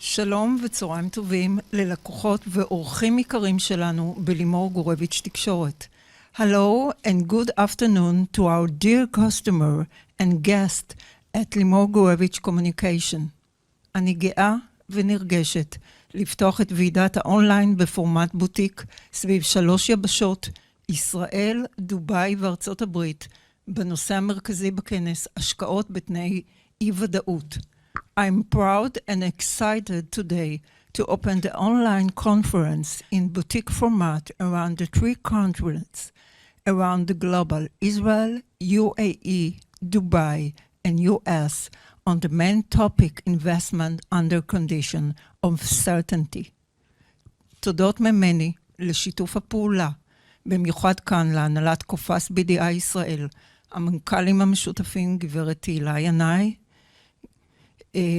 שלום וצהריים טובים ללקוחות ואורחים יקרים שלנו בלימור גורביץ' תקשורת. Hello and good afternoon to our dear customer and guest at לימור גורביץ' Communication. אני גאה ונרגשת לפתוח את ועידת האונליין בפורמט בוטיק סביב 3 יבשות, ישראל, דובאי וארצות הברית, בנושא המרכזי בכנס, השקעות בתנאי אי-ודאות. I'm proud and excited today to open the online conference in boutique format around the 3 continents around the global, Israel, UAE, Dubai, and US, on the main topic investment under condition of certainty. תודות ממני לשיתוף הפעולה, במיוחד כאן להנהלת קופס BDI ישראל, המנכ"לים המשותפים גברת תהילה ינאי,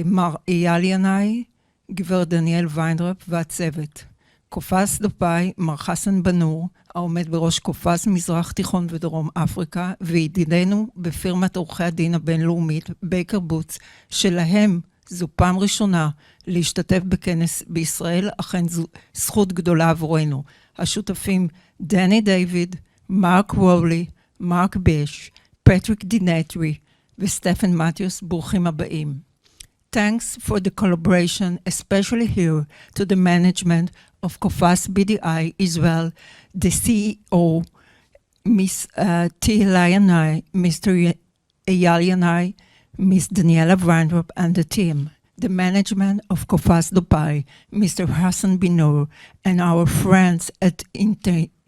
מר אייל ינאי, גברת דניאל ויינדרפ והצוות. קופס דובאי, מר חסן בנור, העומד בראש קופס מזרח תיכון ודרום אפריקה, וידידנו בפירמת עורכי הדין הבינלאומית, בייקר בוטס, שלהם זו פעם ראשונה להשתתף בכנס בישראל, אכן זו זכות גדולה עבורנו. השותפים דני דיוויד, מרק וולי, מרק ביש, פטריק דינטרי וסטפן מתיוס, ברוכים הבאים. Thanks for the collaboration, especially here to the management of Kofas BDI Israel, the CEO, Ms. Tihila Yanai, Mr. Eyal Yanai, Ms. Daniela Vrandrup, and the team, the management of Kofas Dubai, Mr. Hassan Binur, and our friends at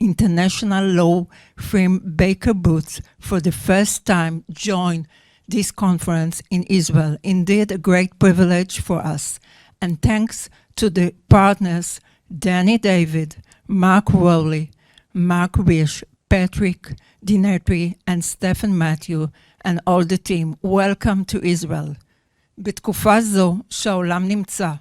international law firm Baker Boots for the first time join this conference in Israel. Indeed, a great privilege for us. And thanks to the partners, Danny David, Mark Rowley, Mark Wish, Patrick Dinetri, and Stephen Matthew, and all the team. Welcome to Israel. בתקופה זו שהעולם נמצא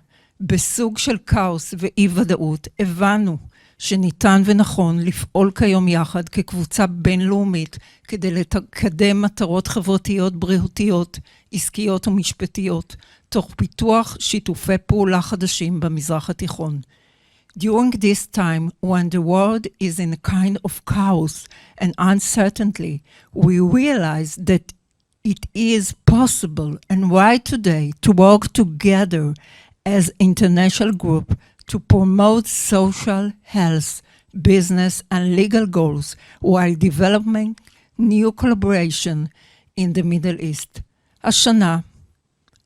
בסוג של כאוס ואי-ודאות, הבנו שניתן ונכון לפעול כיום יחד כקבוצה בינלאומית כדי לקדם מטרות חברתיות, בריאותיות, עסקיות ומשפטיות, תוך פיתוח שיתופי פעולה חדשים במזרח התיכון. During this time, when the world is in a kind of chaos and uncertainty, we realize that it is possible and right today to work together as international group to promote social, health, business, and legal goals while developing new collaboration in the Middle East. השנה,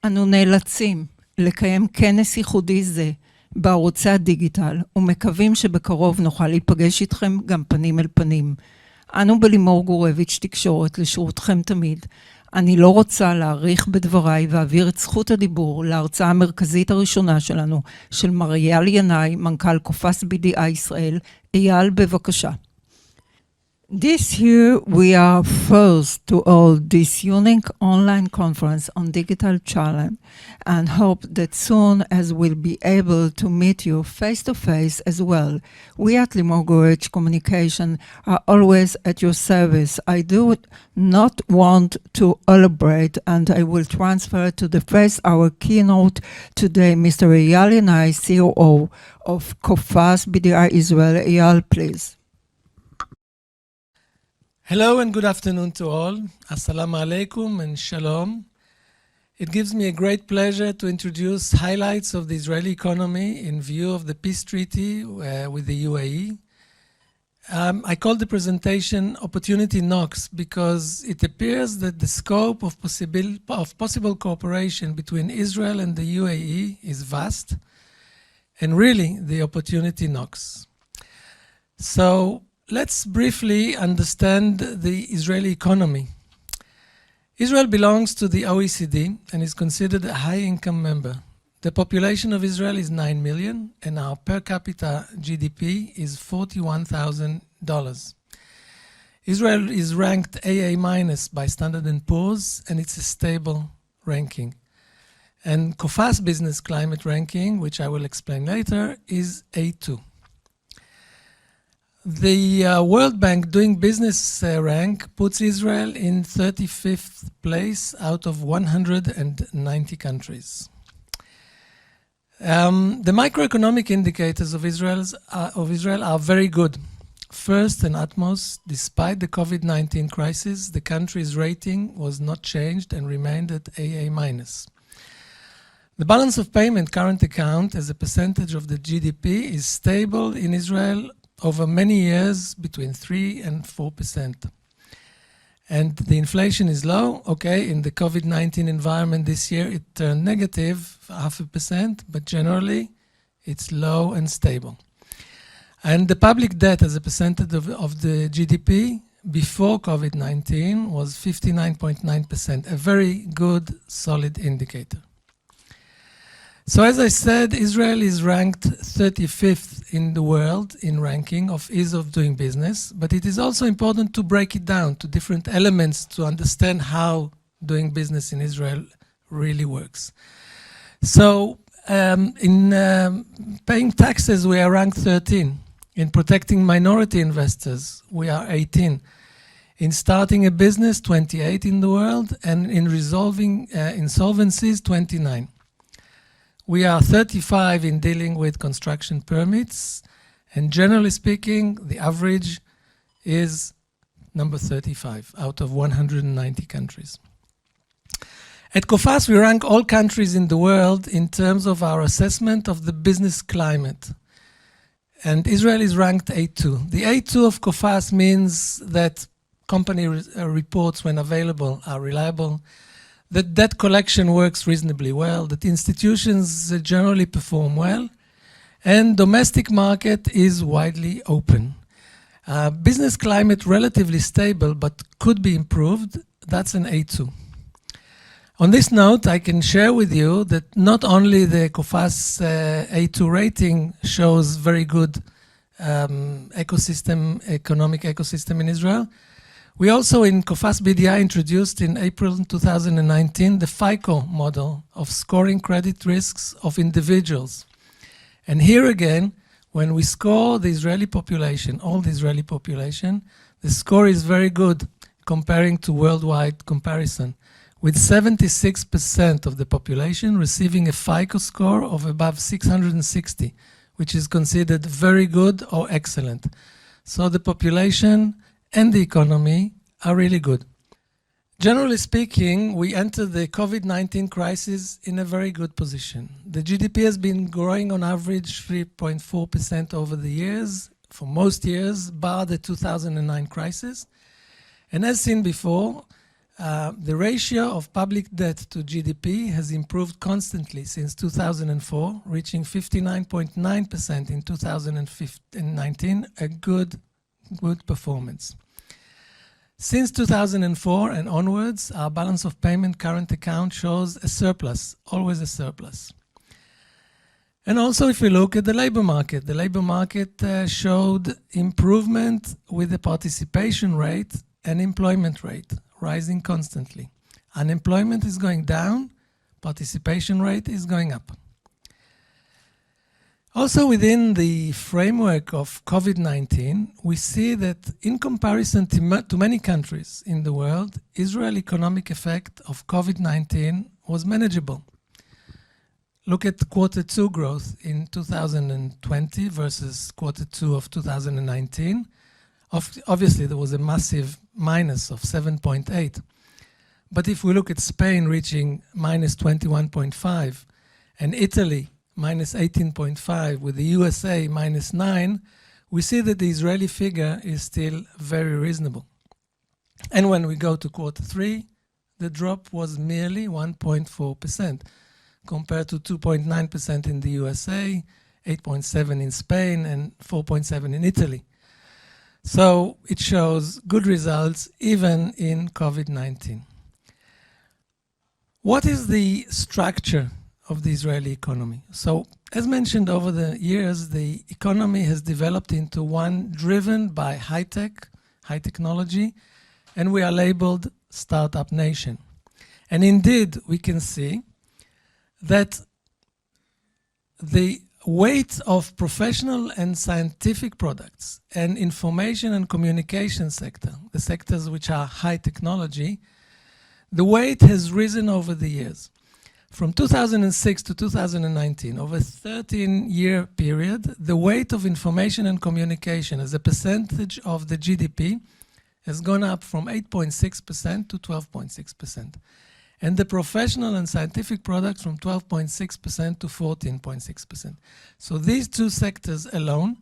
אנו נאלצים לקיים כנס ייחודי זה בערוצי הדיגיטל, ומקווים שבקרוב נוכל להיפגש איתכם גם פנים אל פנים. אנו בלימור גורביץ' תקשורת לשירותכם תמיד. אני לא רוצה להאריך בדבריי ואעביר את זכות הדיבור להרצאה המרכזית הראשונה שלנו, של מר אייל ינאי, מנכ"ל קופס BDI ישראל. אייל, בבקשה. This year we are first to hold this unique online conference on digital challenge and hope that soon as we'll be able to meet you face to face as well. We at Limor Gorech Communication are always at your service. I do not want to elaborate, and I will transfer to the first our keynote today, Mr. Eyal Yanai, COO of Kofas BDI Israel. Eyal, please. Hello and good afternoon to all. Assalamu alaikum and shalom. It gives me a great pleasure to introduce highlights of the Israeli economy in view of the peace treaty with the UAE. I call the presentation Opportunity Knocks because it appears that the scope of possible cooperation between Israel and the UAE is vast, and really the opportunity knocks. So let's briefly understand the Israeli economy. Israel belongs to the OECD and is considered a high-income member. The population of Israel is 9 million, and our per capita GDP is $41,000. Israel is ranked AA- by Standard & Poor's, and it's a stable ranking. And COFAS Business Climate Ranking, which I will explain later, is A2. The World Bank Doing Business rank puts Israel in 35th place out of 190 countries. The microeconomic indicators of Israel are very good. First and utmost, despite the COVID-19 crisis, the country's rating was not changed and remained at AA-. The balance of payment current account as a percentage of the GDP is stable in Israel over many years, between 3 and 4%. And the inflation is low. Okay, in the COVID-19 environment this year, it turned negative, 0.5%, but generally it's low and stable. And the public debt as a percentage of the GDP before COVID-19 was 59.9%, a very good, solid indicator. So as I said, Israel is ranked 35th in the world in ranking of ease of doing business, but it is also important to break it down to different elements to understand how doing business in Israel really works. So in paying taxes, we are ranked 13. In protecting minority investors, we are 18. In starting a business, 28 in the world, and in resolving insolvencies, 29. We are 35 in dealing with construction permits, and generally speaking, the average is number 35 out of 190 countries. At COFAS, we rank all countries in the world in terms of our assessment of the business climate. And Israel is ranked A2. The A2 of COFAS means that company reports, when available, are reliable, that debt collection works reasonably well, that institutions generally perform well, and domestic market is widely open. Business climate relatively stable, but could be improved. That's an A2. On this note, I can share with you that not only the COFAS A2 rating shows very good economic ecosystem in Israel, we also in COFAS BDI introduced in April 2019 the FICO model of scoring credit risks of individuals. And here again, when we score the Israeli population, all the Israeli population, the score is very good comparing to worldwide comparison, with 76% of the population receiving a FICO score of above 660, which is considered very good or excellent. So the population and the economy are really good. Generally speaking, we entered the COVID-19 crisis in a very good position. The GDP has been growing on average 3.4% over the years, for most years, bar the 2009 crisis. And as seen before, the ratio of public debt to GDP has improved constantly since 2004, reaching 59.9% in 2019, a good performance. Since 2004 and onwards, our balance of payment current account shows a surplus, always a surplus. And also if we look at the labor market showed improvement with the participation rate and employment rate rising constantly. Unemployment is going down, participation rate is going up. Also within the framework of COVID-19, we see that in comparison to many countries in the world, Israel's economic effect of COVID-19 was manageable. Look at Q2 growth in 2020 versus Q2 of 2019. Obviously, there was a massive minus of 7.8. But if we look at Spain reaching minus 21.5 and Italy minus 18.5 with the USA minus 9, we see that the Israeli figure is still very reasonable. And when we go to Q3, the drop was merely 1.4% compared to 2.9% in the USA, 8.7 in Spain and 4.7 in Italy. So it shows good results even in COVID-19. What is the structure of the Israeli economy? So as mentioned over the years, the economy has developed into one driven by high technology, and we are labeled startup nation. And indeed, we can see that the weight of professional and scientific products and information and communication sector, the sectors which are high technology, the weight has risen over the years. From 2006 to 2019, over a 13-year period, the weight of information and communication as a percentage of the GDP has gone up from 8.6% to 12.6%. And the professional and scientific products from 12.6% to 14.6%. So these two sectors alone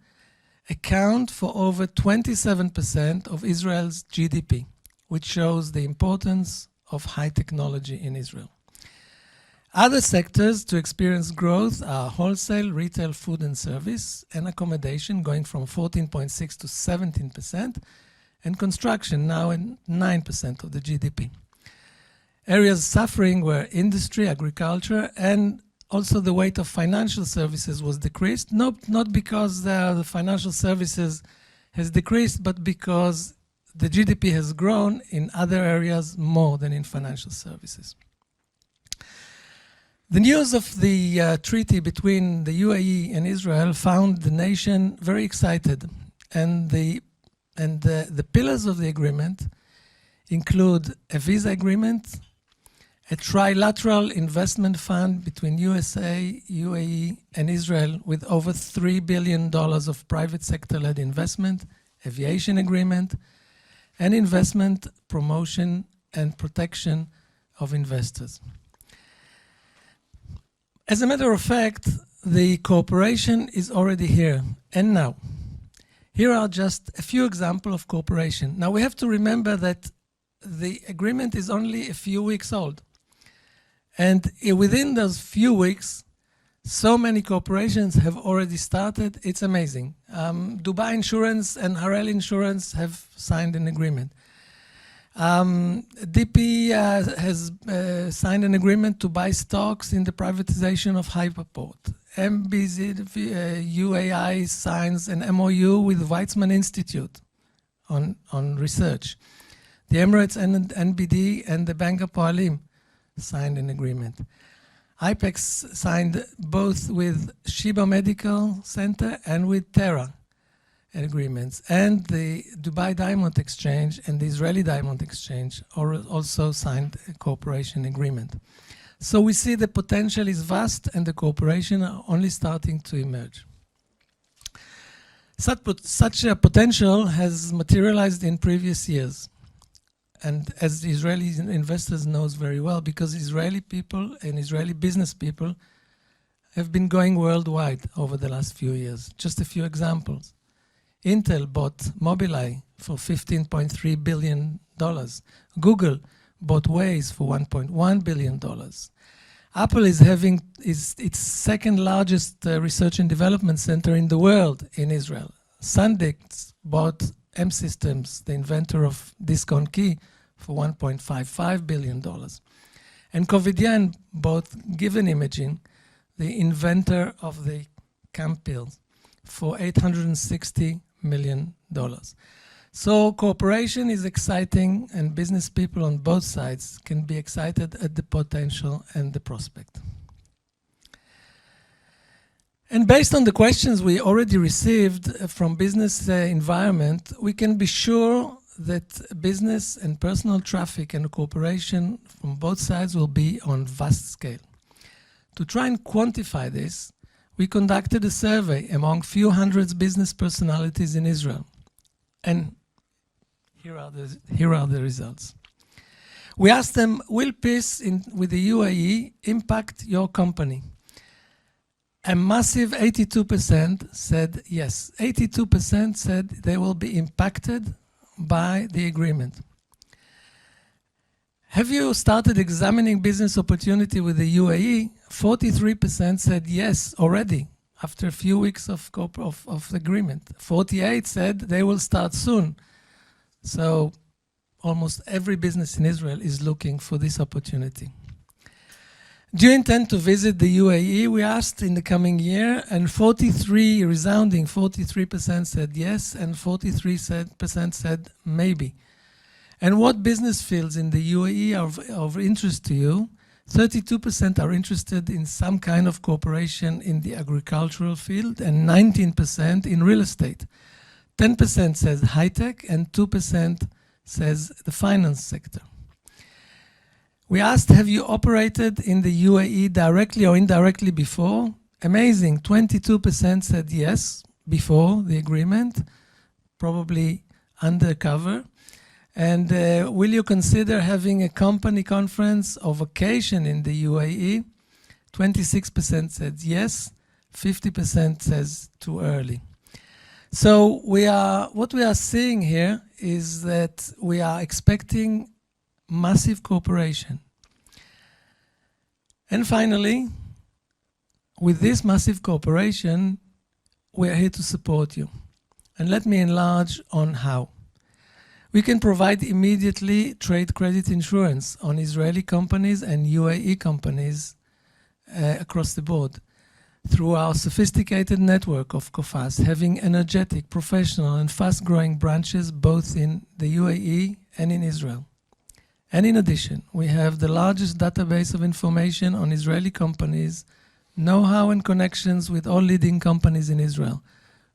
account for over 27% of Israel's GDP, which shows the importance of high technology in Israel. Other sectors to experience growth are wholesale, retail, food and service, and accommodation going from 14.6% to 17%, and construction now at 9% of the GDP. Areas suffering were industry, agriculture, and also the weight of financial services was decreased, not because the financial services has decreased, but because the GDP has grown in other areas more than in financial services. The news of the treaty between the UAE and Israel found the nation very excited, and the pillars of the agreement include a visa agreement, a trilateral investment fund between USA, UAE, and Israel with over $3 billion of private sector-led investment, aviation agreement, and investment promotion and protection of investors. As a matter of fact, the cooperation is already here and now. Here are just a few examples of cooperation. Now we have to remember that the agreement is only a few weeks old. And within those few weeks, so many corporations have already started. It's amazing. Dubai Insurance and Harel Insurance have signed an agreement. DP has signed an agreement to buy stocks in the privatization of Hyperport. MBZ UAI signs an MOU with Weizmann Institute on research. The Emirates and NBD and the Bank Hapoalim signed an agreement. IPEX signed both with Sheba Medical Center and with Terra agreements. And the Dubai Diamond Exchange and the Israeli Diamond Exchange also signed a cooperation agreement. So we see the potential is vast and the cooperation are only starting to emerge. Such a potential has materialized in previous years. And as the Israeli investors knows very well, because Israeli people and Israeli business people have been going worldwide over the last few years. Just a few examples. Intel bought Mobileye for $15.3 billion. Google bought Waze for $1.1 billion. Apple is having its second largest research and development center in the world in Israel. Sandisk bought M-Systems, the inventor of disk on key, for $1.55 billion. And Covidien bought Given Imaging, the inventor of the CAM pills, for $860 million. So cooperation is exciting, and business people on both sides can be excited at the potential and the prospect. And based on the questions we already received from business environment, we can be sure that business and personal traffic and cooperation from both sides will be on vast scale. To try and quantify this, we conducted a survey among few hundreds business personalities in Israel. And here are the results. We asked them, will peace with the UAE impact your company? A massive 82% said yes. 82% said they will be impacted by the agreement. Have you started examining business opportunity with the UAE? 43% said yes already after a few weeks of agreement. 48% said they will start soon. So almost every business in Israel is looking for this opportunity. Do you intend to visit the UAE? We asked in the coming year, and 43% said yes, and 43% said maybe. And what business fields in the UAE are of interest to you? 32% are interested in some kind of cooperation in the agricultural field, and 19% in real estate. 10% says high-tech, and 2% says the finance sector. We asked, have you operated in the UAE directly or indirectly before? Amazing, 22% said yes before the agreement, probably undercover. And will you consider having a company conference or vacation in the UAE? 26% said yes, 50% says too early. So what we are seeing here is that we are expecting massive cooperation. And finally, with this massive cooperation, we are here to support you. And let me enlarge on how. We can provide immediately trade credit insurance on Israeli companies and UAE companies across the board through our sophisticated network of COFAS, having energetic, professional, and fast-growing branches both in the UAE and in Israel. And in addition, we have the largest database of information on Israeli companies, know-how and connections with all leading companies in Israel.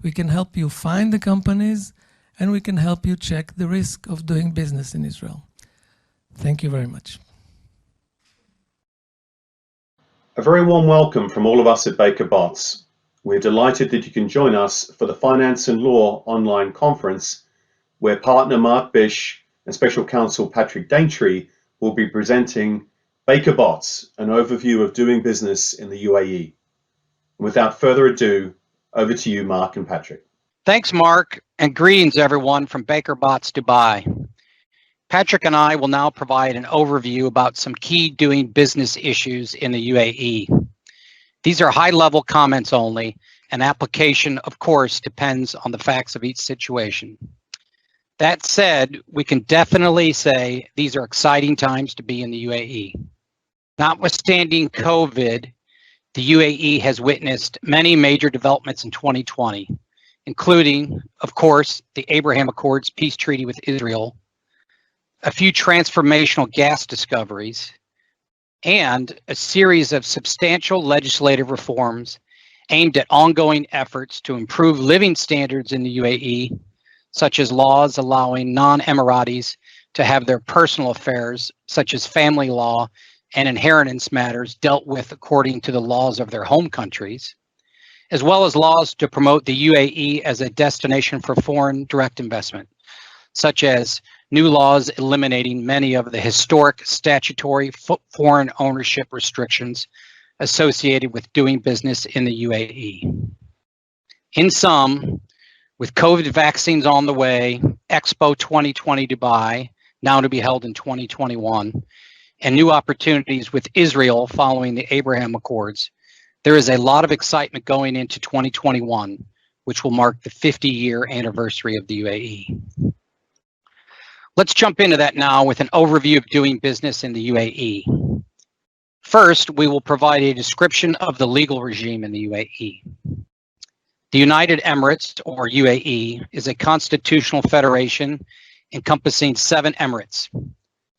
We can help you find the companies, and we can help you check the risk of doing business in Israel. Thank you very much. A very warm welcome from all of us at Baker Botts. We're delighted that you can join us for the Finance and Law online conference, where partner Mark Bish and Special Counsel Patrick Daintree will be presenting Baker Botts, an overview of doing business in the UAE. Without further ado, over to you, Mark and Patrick. Thanks, Mark, and greetings, everyone, from Baker Botts, Dubai. Patrick and I will now provide an overview about some key doing business issues in the UAE. These are high-level comments only, and application, of course, depends on the facts of each situation. That said, we can definitely say these are exciting times to be in the UAE. Notwithstanding COVID, the UAE has witnessed many major developments in 2020, including, of course, the Abraham Accords peace treaty with Israel, a few transformational gas discoveries, and a series of substantial legislative reforms aimed at ongoing efforts to improve living standards in the UAE, such as laws allowing non-Emiratis to have their personal affairs, such as family law and inheritance matters, dealt with according to the laws of their home countries, as well as laws to promote the UAE as a destination for foreign direct investment, such as new laws eliminating many of the historic statutory foreign ownership restrictions associated with doing business in the UAE. In sum, with COVID vaccines on the way, Expo 2020 Dubai, now to be held in 2021, and new opportunities with Israel following the Abraham Accords, there is a lot of excitement going into 2021, which will mark the 50-year anniversary of the UAE. Let's jump into that now with an overview of doing business in the UAE. First, we will provide a description of the legal regime in the UAE. The United Emirates, or UAE, is a constitutional federation encompassing 7 emirates: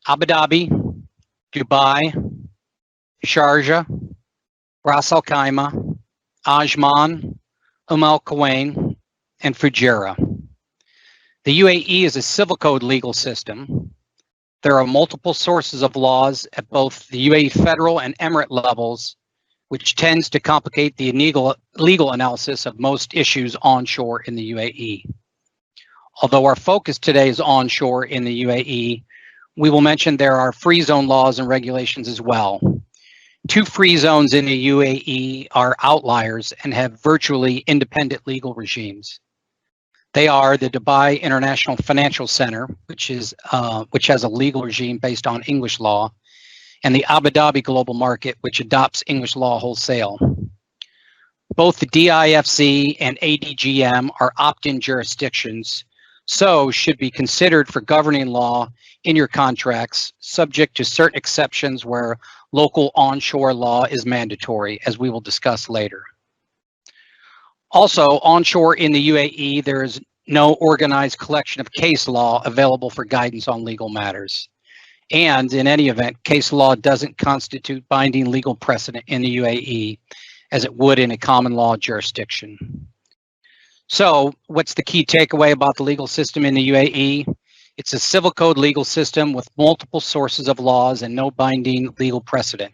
Abu Dhabi, Dubai, Sharjah, Ras Al Khaimah, Ajman, Al Quwain, and Fujairah. The UAE is a civil code legal system. There are multiple sources of laws at both the UAE federal and emirate levels, which tends to complicate the legal analysis of most issues onshore in the UAE. Although our focus today is onshore in the UAE, we will mention there are free zone laws and regulations as well. 2 free zones in the UAE are outliers and have virtually independent legal regimes. They are the Dubai International Financial Center, which has a legal regime based on English law, and the Abu Dhabi Global Market, which adopts English law wholesale. Both the DIFC and ADGM are opt-in jurisdictions, so should be considered for governing law in your contracts, subject to certain exceptions where local onshore law is mandatory, as we will discuss later. Also, onshore in the UAE, there is no organized collection of case law available for guidance on legal matters. And in any event, case law doesn't constitute binding legal precedent in the UAE as it would in a common law jurisdiction. So what's the key takeaway about the legal system in the UAE? It's a civil code legal system with multiple sources of laws and no binding legal precedent.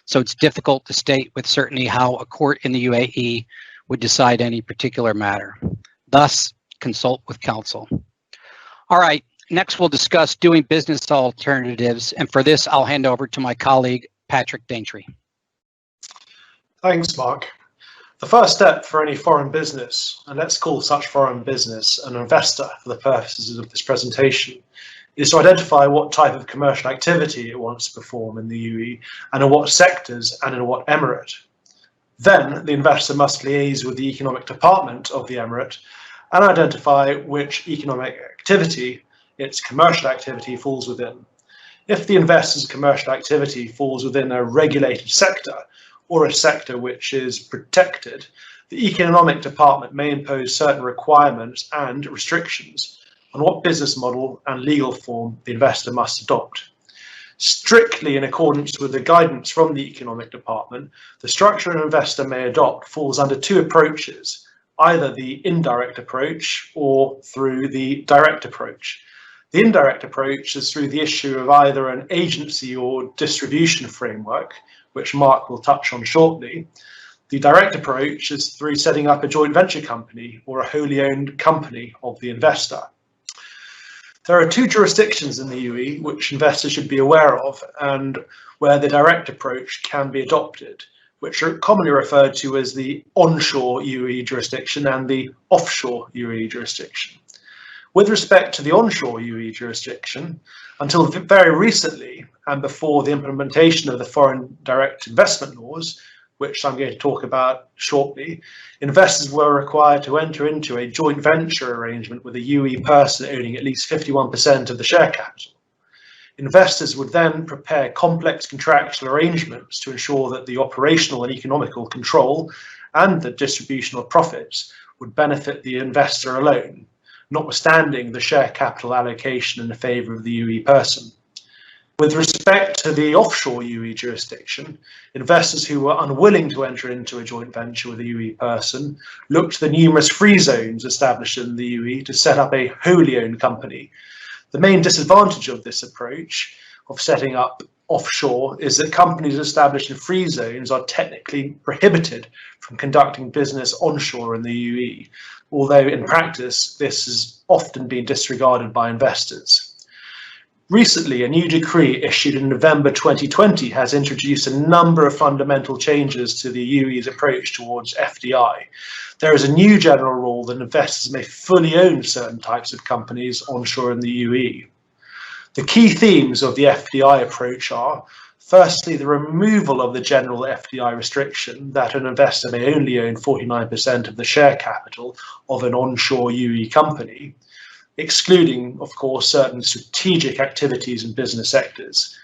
So it's difficult to state with certainty how a court in the UAE would decide any particular matter. Thus, consult with counsel. All right, next we'll discuss doing business alternatives. And for this, I'll hand over to my colleague, Patrick Daintree. Thanks, Mark. The first step for any foreign business, and let's call such foreign business an investor for the purposes of this presentation, is to identify what type of commercial activity it wants to perform in the UAE and in what sectors and in what emirate. Then the investor must liaise with the economic department of the emirate and identify which economic activity its commercial activity falls within. If the investor's commercial activity falls within a regulated sector or a sector which is protected, the economic department may impose certain requirements and restrictions on what business model and legal form the investor must adopt. Strictly in accordance with the guidance from the economic department, the structure an investor may adopt falls under two approaches, either the indirect approach or through the direct approach. The indirect approach is through the issue of either an agency or distribution framework, which Mark will touch on shortly. The direct approach is through setting up a joint venture company or a wholly owned company of the investor. There are two jurisdictions in the UAE which investors should be aware of and where the direct approach can be adopted, which are commonly referred to as the onshore UAE jurisdiction and the offshore UAE jurisdiction. With respect to the onshore UAE jurisdiction, until very recently and before the implementation of the foreign direct investment laws, which I'm going to talk about shortly, investors were required to enter into a joint venture arrangement with a UAE person owning at least 51% of the share capital. Investors would then prepare complex contractual arrangements to ensure that the operational and economical control and the distribution of profits would benefit the investor alone, notwithstanding the share capital allocation in favour of the UAE person. With respect to the offshore UAE jurisdiction, investors who were unwilling to enter into a joint venture with a UAE person looked to the numerous free zones established in the UAE to set up a wholly owned company. The main disadvantage of this approach of setting up offshore is that companies established in free zones are technically prohibited from conducting business onshore in the UAE, although in practice this has often been disregarded by investors. Recently, a new decree issued in November 2020 has introduced a number of fundamental changes to the UAE's approach towards FDI. There is a new general rule that investors may fully own certain types of companies onshore in the UAE. The key themes of the FDI approach are, firstly, the removal of the general FDI restriction that an investor may only own 49% of the share capital of an onshore UAE company, excluding, of course, certain strategic activities and business sectors.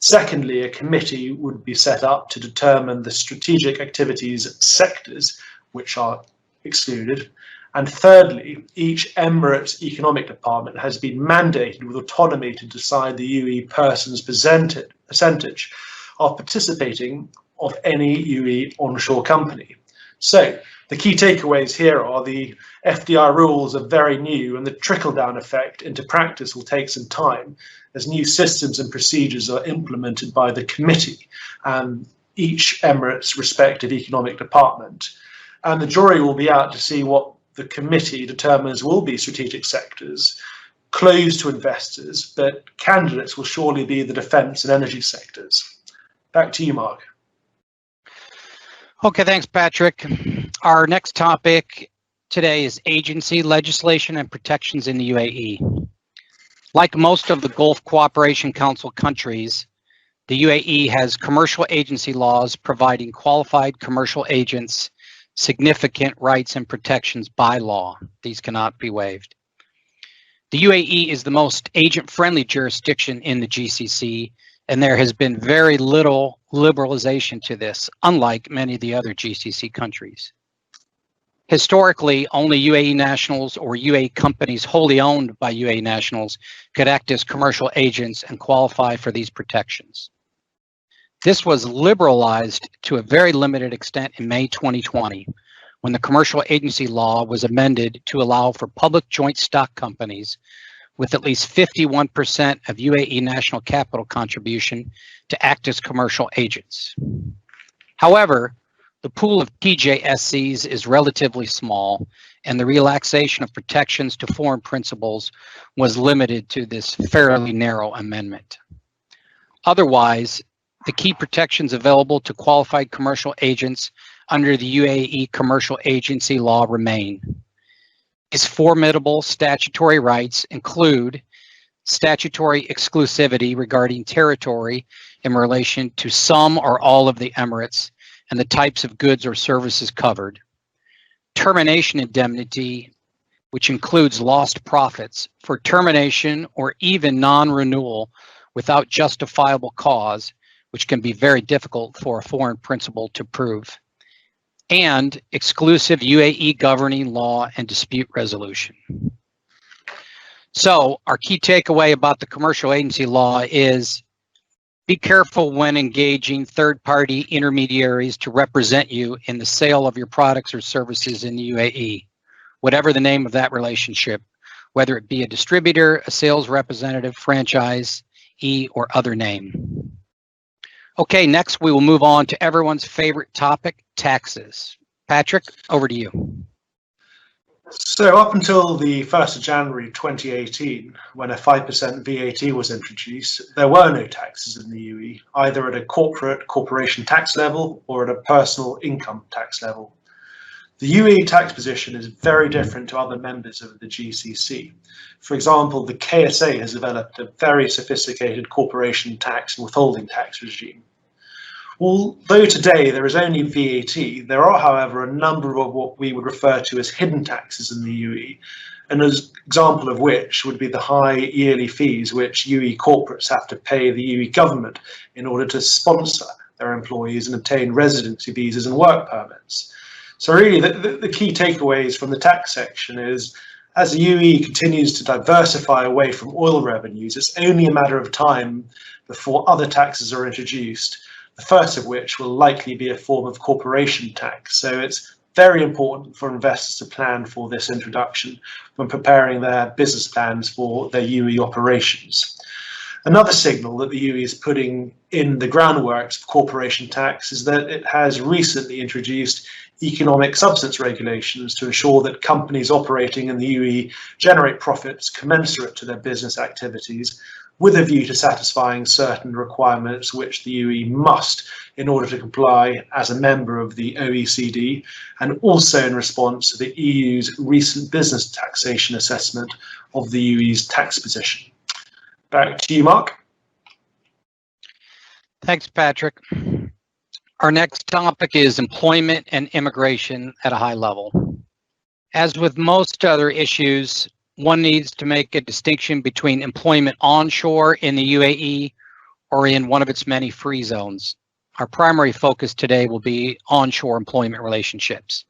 Secondly, a committee would be set up to determine the strategic activities sectors which are excluded. And thirdly, each Emirates economic department has been mandated with autonomy to decide the UAE person's percentage of participating of any UAE onshore company. So the key takeaways here are the FDI rules are very new and the trickle-down effect into practice will take some time as new systems and procedures are implemented by the committee and each Emirates' respective economic department. And the jury will be out to see what the committee determines will be strategic sectors closed to investors, but candidates will surely be the defence and energy sectors. Back to you, Mark. Okay, thanks, Patrick. Our next topic today is agency legislation and protections in the UAE. Like most of the Gulf Cooperation Council countries, the UAE has commercial agency laws providing qualified commercial agents significant rights and protections by law. These cannot be waived. The UAE is the most agent-friendly jurisdiction in the GCC, and there has been very little liberalization to this, unlike many of the other GCC countries. Historically, only UAE nationals or UAE companies wholly owned by UAE nationals could act as commercial agents and qualify for these protections. This was liberalized to a very limited extent in May 2020, when the commercial agency law was amended to allow for public joint stock companies with at least 51% of UAE national capital contribution to act as commercial agents. However, the pool of TJSCs is relatively small, and the relaxation of protections to foreign principals was limited to this fairly narrow amendment. Otherwise, the key protections available to qualified commercial agents under the UAE commercial agency law remain. Its formidable statutory rights include statutory exclusivity regarding territory in relation to some or all of the Emirates and the types of goods or services covered, termination indemnity, which includes lost profits for termination or even non-renewal without justifiable cause, which can be very difficult for a foreign principal to prove, and exclusive UAE governing law and dispute resolution. So our key takeaway about the commercial agency law is be careful when engaging third-party intermediaries to represent you in the sale of your products or services in the UAE, whatever the name of that relationship, whether it be a distributor, a sales representative, franchise, or other name. Okay, next we will move on to everyone's favorite topic, taxes. Patrick, over to you. So up until the 1st of January 2018, when a 5% VAT was introduced, there were no taxes in the UAE, either at a corporation tax level or at a personal income tax level. The UAE tax position is very different to other members of the GCC. For example, the KSA has developed a very sophisticated corporation tax and withholding tax regime. Although today there is only VAT, there are, however, a number of what we would refer to as hidden taxes in the UAE, an example of which would be the high yearly fees which UAE corporates have to pay the UAE government in order to sponsor their employees and obtain residency visas and work permits. So really the key takeaways from the tax section is, as the UAE continues to diversify away from oil revenues, it's only a matter of time before other taxes are introduced, the first of which will likely be a form of corporation tax. So it's very important for investors to plan for this introduction when preparing their business plans for their UAE operations. Another signal that the UAE is putting in the groundworks of corporation tax is that it has recently introduced economic substance regulations to ensure that companies operating in the UAE generate profits commensurate to their business activities, with a view to satisfying certain requirements which the UAE must in order to comply as a member of the OECD, and also in response to the EU's recent business taxation assessment of the UAE's tax position. Back to you, Mark. Thanks, Patrick. Our next topic is employment and immigration at a high level. As with most other issues, one needs to make a distinction between employment onshore in the UAE or in one of its many free zones. Our primary focus today will be onshore employment relationships.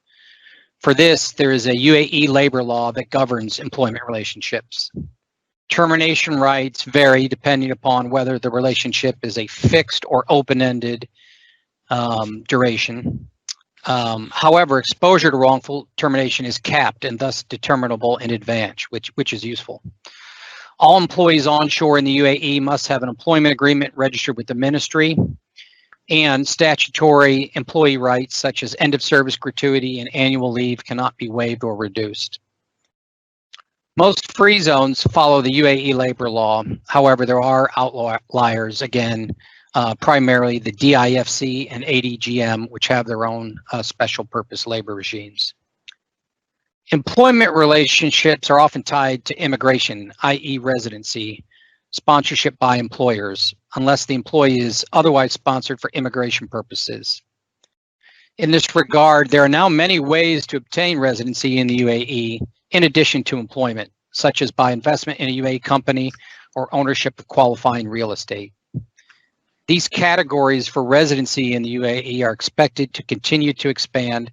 For this, there is a UAE labor law that governs employment relationships. Termination rights vary depending upon whether the relationship is a fixed or open-ended duration. However, exposure to wrongful termination is capped and thus determinable in advance, which is useful. All employees onshore in the UAE must have an employment agreement registered with the ministry, and statutory employee rights such as end of service gratuity and annual leave cannot be waived or reduced. Most free zones follow the UAE labor law. However, there are outliers, again, primarily the DIFC and ADGM, which have their own special purpose labor regimes. Employment relationships are often tied to immigration, i.e. residency, sponsorship by employers, unless the employee is otherwise sponsored for immigration purposes. In this regard, there are now many ways to obtain residency in the UAE, in addition to employment, such as by investment in a UAE company or ownership of qualifying real estate. These categories for residency in the UAE are expected to continue to expand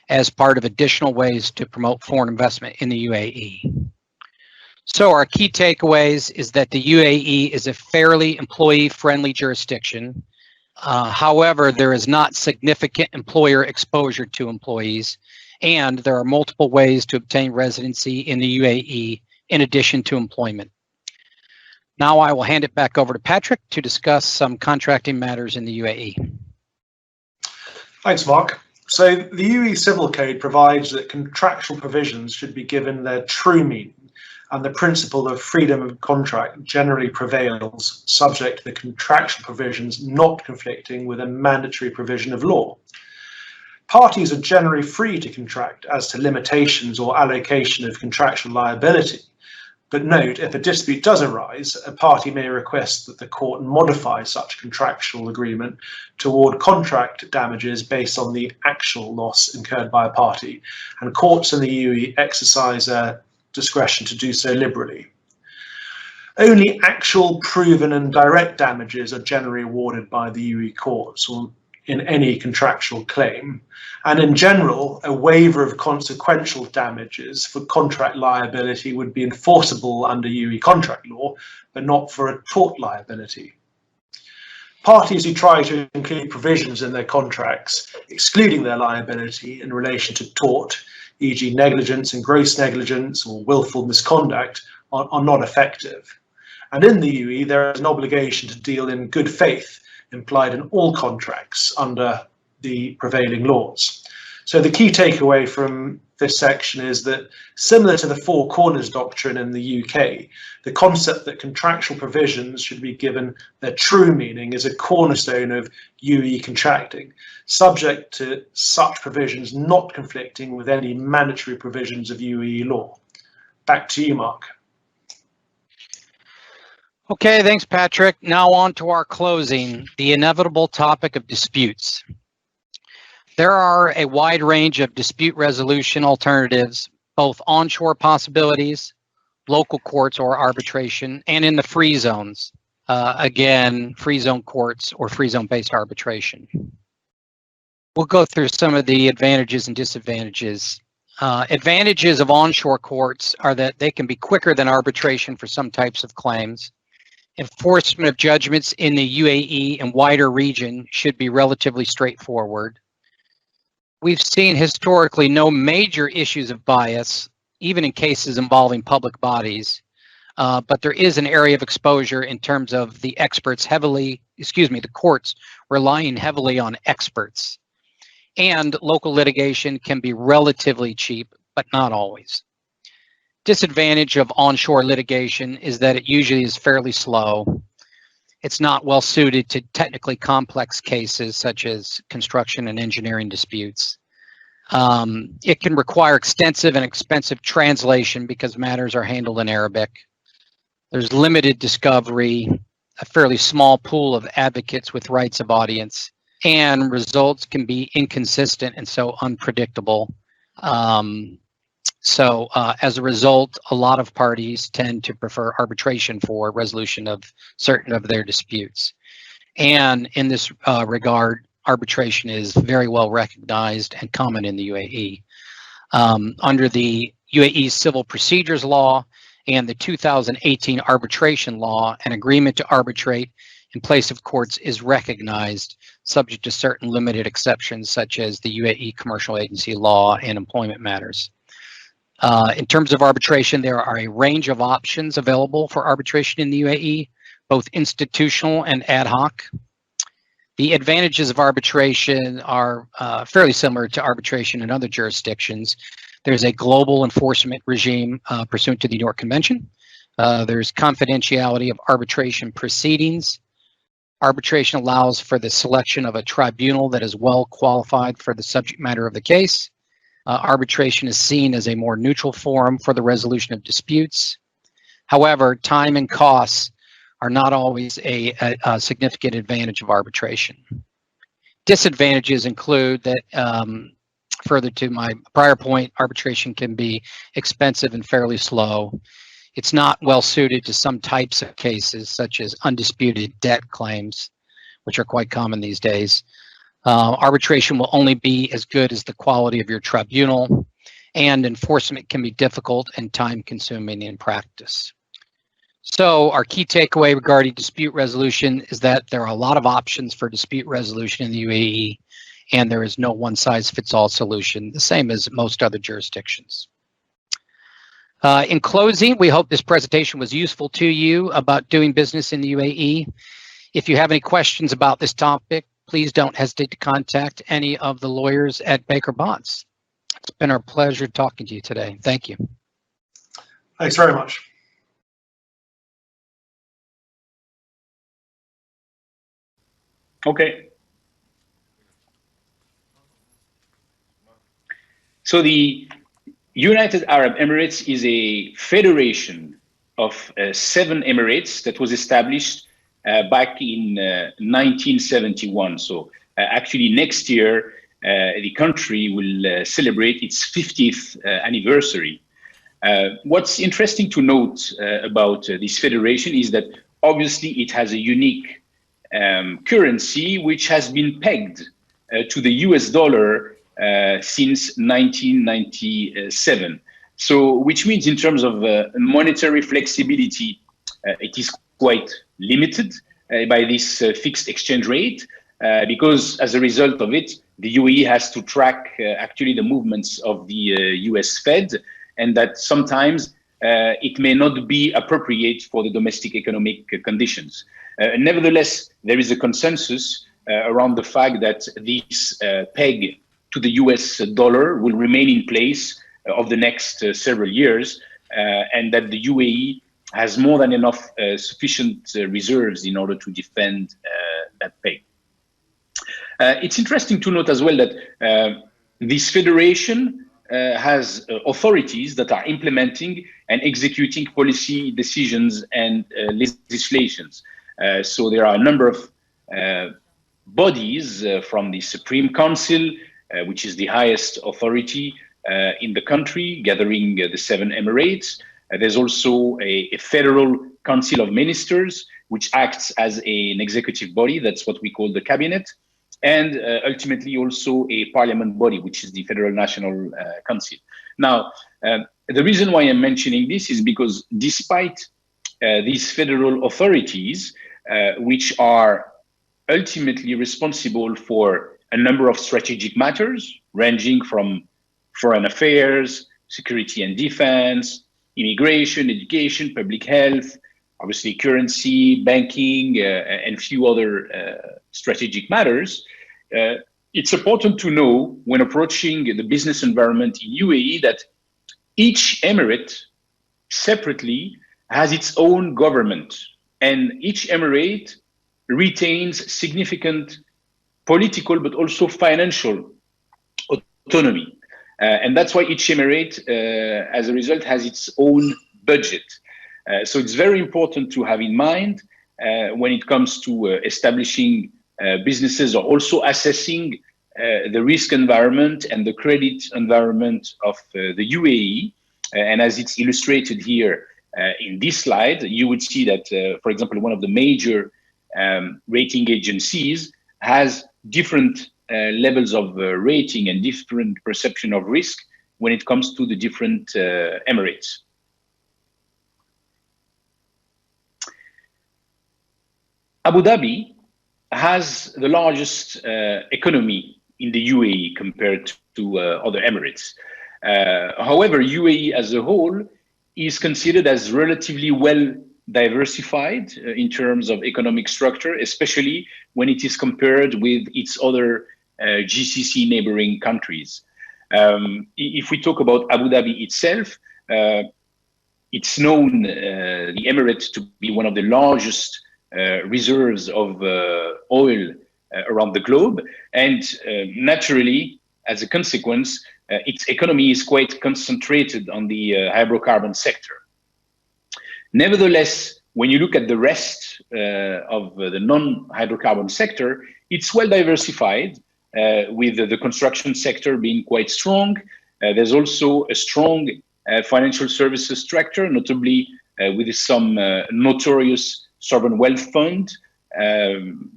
as part of additional ways to promote foreign investment in the UAE. So our key takeaways is that the UAE is a fairly employee-friendly jurisdiction. However, there is not significant employer exposure to employees, and there are multiple ways to obtain residency in the UAE, in addition to employment. Now I will hand it back over to Patrick to discuss some contracting matters in the UAE. Thanks, Mark. So the UAE Civil Code provides that contractual provisions should be given their true meaning, and the principle of freedom of contract generally prevails, subject to the contractual provisions not conflicting with a mandatory provision of law. Parties are generally free to contract as to limitations or allocation of contractual liability. But note, if a dispute does arise, a party may request that the court modify such contractual agreement toward contract damages based on the actual loss incurred by a party, and courts in the UAE exercise their discretion to do so liberally. Only actual, proven and direct damages are generally awarded by the UAE courts or in any contractual claim, and in general, a waiver of consequential damages for contract liability would be enforceable under UAE contract law, but not for a tort liability. Parties who try to include provisions in their contracts excluding their liability in relation to tort, e.g. negligence and gross negligence or willful misconduct, are not effective. And in the UAE, there is an obligation to deal in good faith implied in all contracts under the prevailing laws. So the key takeaway from this section is that, similar to the Four Corners doctrine in the UK, the concept that contractual provisions should be given their true meaning is a cornerstone of UAE contracting, subject to such provisions not conflicting with any mandatory provisions of UAE law. Back to you, Mark. Okay, thanks, Patrick. Now on to our closing, the inevitable topic of disputes. There are a wide range of dispute resolution alternatives, both onshore possibilities, local courts or arbitration, and in the free zones. Again, free zone courts or free zone based arbitration. We'll go through some of the advantages and disadvantages. Advantages of onshore courts are that they can be quicker than arbitration for some types of claims. Enforcement of judgments in the UAE and wider region should be relatively straightforward. We've seen historically no major issues of bias, even in cases involving public bodies, but there is an area of exposure in terms of the courts relying heavily on experts. And local litigation can be relatively cheap, but not always. Disadvantage of onshore litigation is that it usually is fairly slow. It's not well suited to technically complex cases such as construction and engineering disputes. It can require extensive and expensive translation because matters are handled in Arabic. There's limited discovery, a fairly small pool of advocates with rights of audience, and results can be inconsistent and so unpredictable. So as a result, a lot of parties tend to prefer arbitration for resolution of certain of their disputes. And in this regard, arbitration is very well recognized and common in the UAE. Under the UAE Civil Procedures Law and the 2018 Arbitration Law, an agreement to arbitrate in place of courts is recognized, subject to certain limited exceptions such as the UAE Commercial Agency Law and employment matters. In terms of arbitration, there are a range of options available for arbitration in the UAE, both institutional and ad hoc. The advantages of arbitration are fairly similar to arbitration in other jurisdictions. There's a global enforcement regime pursuant to the New York Convention. There's confidentiality of arbitration proceedings. Arbitration allows for the selection of a tribunal that is well qualified for the subject matter of the case. Arbitration is seen as a more neutral forum for the resolution of disputes. However, time and costs are not always a significant advantage of arbitration. Disadvantages include that, further to my prior point, arbitration can be expensive and fairly slow. It's not well suited to some types of cases, such as undisputed debt claims, which are quite common these days. Arbitration will only be as good as the quality of your tribunal, and enforcement can be difficult and time-consuming in practice. So our key takeaway regarding dispute resolution is that there are a lot of options for dispute resolution in the UAE, and there is no one-size-fits-all solution, the same as most other jurisdictions. In closing, we hope this presentation was useful to you about doing business in the UAE. If you have any questions about this topic, please don't hesitate to contact any of the lawyers at Baker Botts. It's been our pleasure talking to you today. Thank you. Thanks very much. Okay. So the United Arab Emirates is a federation of 7 emirates that was established back in 1971. So actually next year, the country will celebrate its 50th anniversary. What's interesting to note about this federation is that obviously it has a unique currency which has been pegged to the US dollar since 1997. So, which means in terms of monetary flexibility, it is quite limited by this fixed exchange rate, because as a result of it, the UAE has to track actually the movements of the US Fed, and that sometimes it may not be appropriate for the domestic economic conditions. Nevertheless, there is a consensus around the fact that this peg to the US dollar will remain in place of the next several years, and that the UAE has more than enough sufficient reserves in order to defend that peg. It's interesting to note as well that this federation has authorities that are implementing and executing policy decisions and legislations. So there are a number of bodies from the Supreme Council, which is the highest authority in the country, gathering the 7 emirates. There's also a federal council of ministers, which acts as an executive body. That's what we call the cabinet. And ultimately also a parliament body, which is the Federal National Council. Now, the reason why I'm mentioning this is because despite these federal authorities, which are ultimately responsible for a number of strategic matters, ranging from foreign affairs, security and defense, immigration, education, public health, obviously currency, banking, and few other strategic matters. It's important to know when approaching the business environment in UAE that each emirate separately has its own government, and each emirate retains significant political but also financial autonomy. And that's why each emirate, as a result, has its own budget. So it's very important to have in mind when it comes to establishing businesses, or also assessing the risk environment and the credit environment of the UAE. And as it's illustrated here in this slide, you would see that, for example, one of the major rating agencies has different levels of rating and different perception of risk when it comes to the different emirates. Abu Dhabi has the largest economy in the UAE compared to other emirates. However, UAE as a whole is considered as relatively well diversified in terms of economic structure, especially when it is compared with its other GCC neighboring countries. If we talk about Abu Dhabi itself, it's known, the Emirates, to be one of the largest reserves of oil around the globe. And naturally, as a consequence, its economy is quite concentrated on the hydrocarbon sector. Nevertheless, when you look at the rest of the non-hydrocarbon sector, it's well diversified, with the construction sector being quite strong. There's also a strong financial services sector, notably with some notorious sovereign wealth fund,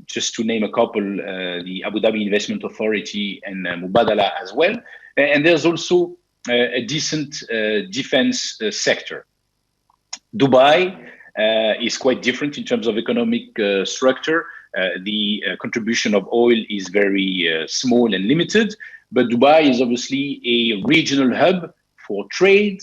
just to name a couple, the Abu Dhabi Investment Authority and Mubadala as well. And there's also a decent defense sector. Dubai is quite different in terms of economic structure. The contribution of oil is very small and limited, but Dubai is obviously a regional hub for trade,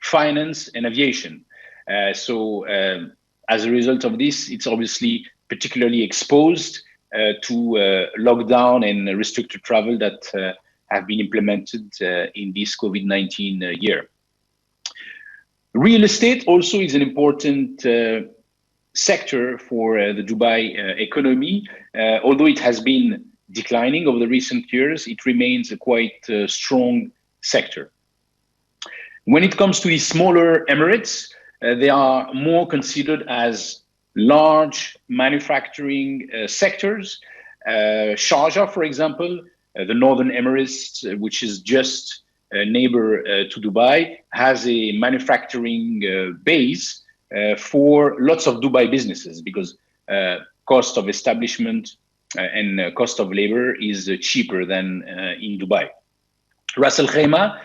finance, and aviation. As a result of this, it's obviously particularly exposed to lockdown and restricted travel that have been implemented in this COVID-19 year. Real estate also is an important sector for the Dubai economy. Although it has been declining over the recent years, it remains a quite strong sector. When it comes to the smaller Emirates, they are more considered as large manufacturing sectors. Sharjah, for example, the Northern Emirates, which is just a neighbor to Dubai, has a manufacturing base for lots of Dubai businesses because cost of establishment and cost of labor is cheaper than in Dubai. Ras Al Khaimah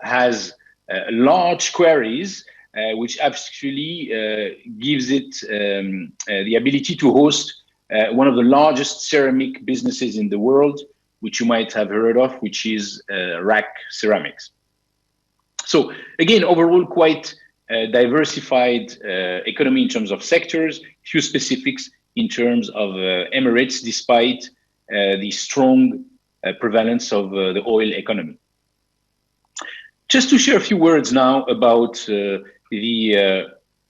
has large quarries, which actually gives it the ability to host one of the largest ceramic businesses in the world, which you might have heard of, which is RAK Ceramics. So again, overall quite diversified economy in terms of sectors, few specifics in terms of Emirates, despite the strong prevalence of the oil economy. Just to share a few words now about the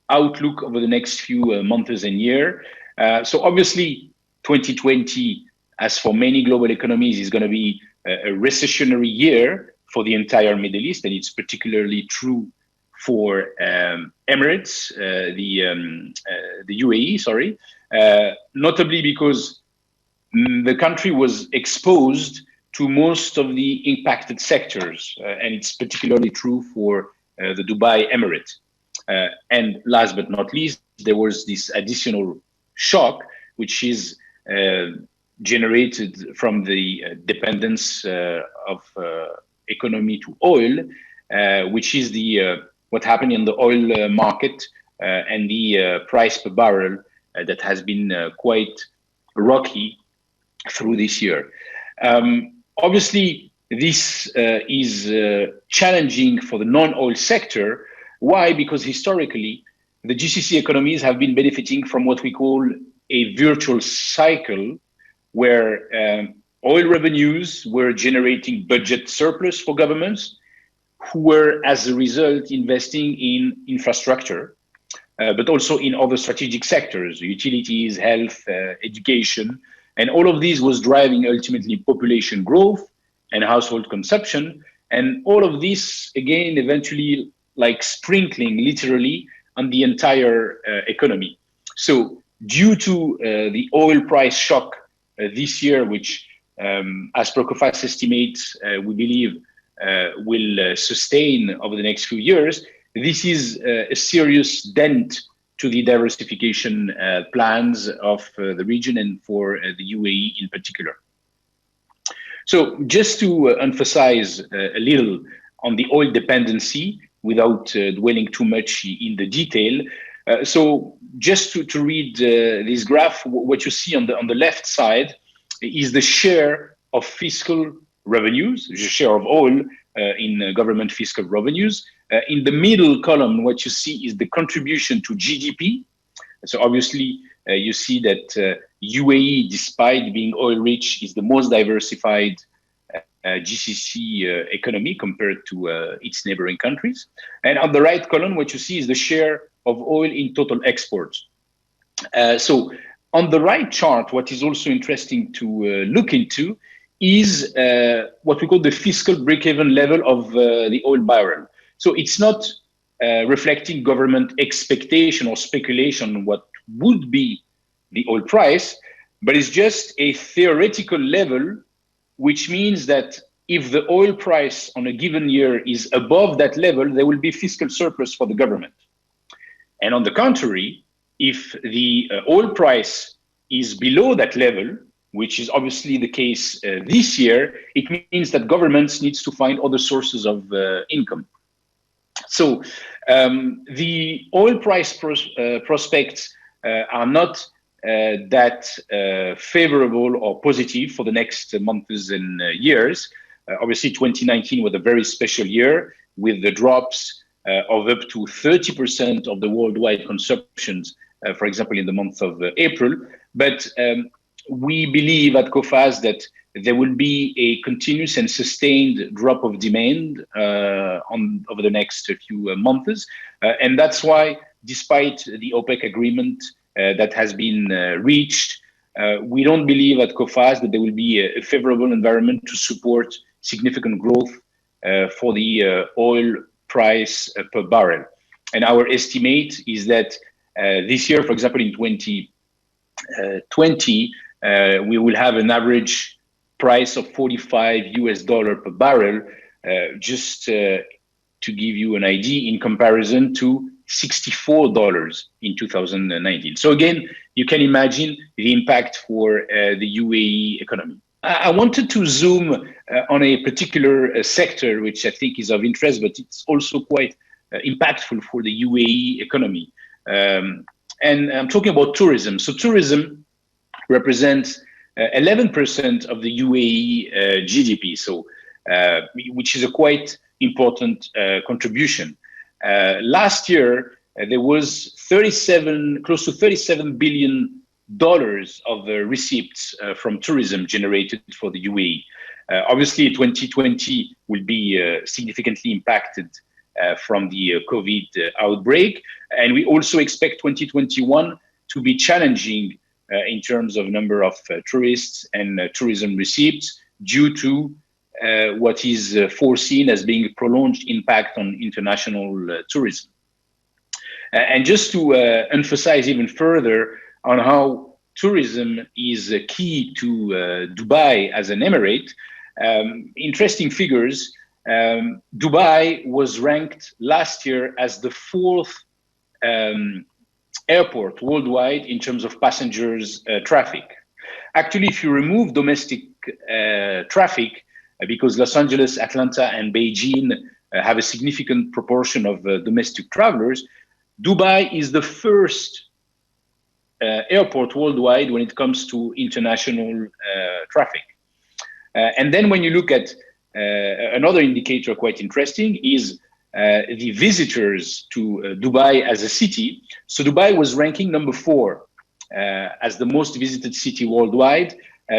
outlook over the next few months and year. So obviously 2020, as for many global economies, is going to be a recessionary year for the entire Middle East, and it's particularly true for Emirates, the UAE, sorry, notably because the country was exposed to most of the impacted sectors, and it's particularly true for the Dubai Emirate. And last but not least, there was this additional shock, which is generated from the dependence of economy to oil, which is the what happened in the oil market and the price per barrel that has been quite rocky through this year. Obviously, this is challenging for the non-oil sector. Why? Because historically, the GCC economies have been benefiting from what we call a virtual cycle, where oil revenues were generating budget surplus for governments, who were, as a result, investing in infrastructure, but also in other strategic sectors, utilities, health, education. And all of these was driving ultimately population growth and household consumption. And all of this, again, eventually like sprinkling literally on the entire economy. So due to the oil price shock this year, which as Prokofas estimates, we believe will sustain over the next few years, this is a serious dent to the diversification plans of the region and for the UAE in particular. So just to emphasize a little on the oil dependency without dwelling too much in the detail. So just to read this graph, what you see on the left side is the share of fiscal revenues, the share of oil in government fiscal revenues. In the middle column, what you see is the contribution to GDP. So obviously, you see that UAE, despite being oil rich, is the most diversified GCC economy compared to its neighboring countries. And on the right column, what you see is the share of oil in total exports. So on the right chart, what is also interesting to look into is what we call the fiscal break-even level of the oil barrel. So it's not reflecting government expectation or speculation on what would be the oil price, but it's just a theoretical level, which means that if the oil price on a given year is above that level, there will be fiscal surplus for the government. And on the contrary, if the oil price is below that level, which is obviously the case this year, it means that governments needs to find other sources of income. So the oil price prospects are not that favorable or positive for the next months and years. Obviously, 2019 was a very special year with the drops of up to 30% of the worldwide consumptions, for example, in the month of April. But we believe at COFAS that there will be a continuous and sustained drop of demand over the next few months. And that's why, despite the OPEC agreement that has been reached, we don't believe at COFAS that there will be a favorable environment to support significant growth for the oil price per barrel. And our estimate is that this year, for example, in 2020, we will have an average price of $45 per barrel, just to give you an idea, in comparison to $64 in 2019. So again, you can imagine the impact for the UAE economy. I wanted to zoom on a particular sector, which I think is of interest, but it's also quite impactful for the UAE economy. And I'm talking about tourism. So tourism represents 11% of the UAE GDP, so which is a quite important contribution. Last year, there was close to $37 billion of receipts from tourism generated for the UAE. Obviously, 2020 will be significantly impacted from the COVID outbreak, and we also expect 2021 to be challenging in terms of number of tourists and tourism receipts due to what is foreseen as being a prolonged impact on international tourism. And just to emphasize even further on how tourism is key to Dubai as an emirate, interesting figures. Dubai was ranked last year as the 4th airport worldwide in terms of passengers traffic. Actually, if you remove domestic traffic, because Los Angeles, Atlanta, and Beijing have a significant proportion of domestic travelers, Dubai is the first airport worldwide when it comes to international traffic. And then when you look at another indicator quite interesting is the visitors to Dubai as a city. So Dubai was ranking number 4 as the most visited city worldwide,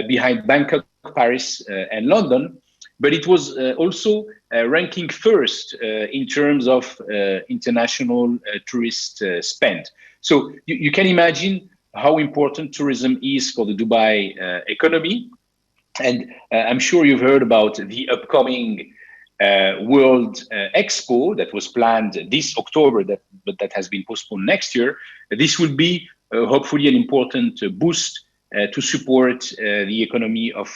behind Bangkok, Paris, and London. But it was also ranking first in terms of international tourist spend. So you can imagine how important tourism is for the Dubai economy. And I'm sure you've heard about the upcoming World Expo that was planned this October, but that has been postponed next year. This will be hopefully an important boost to support the economy of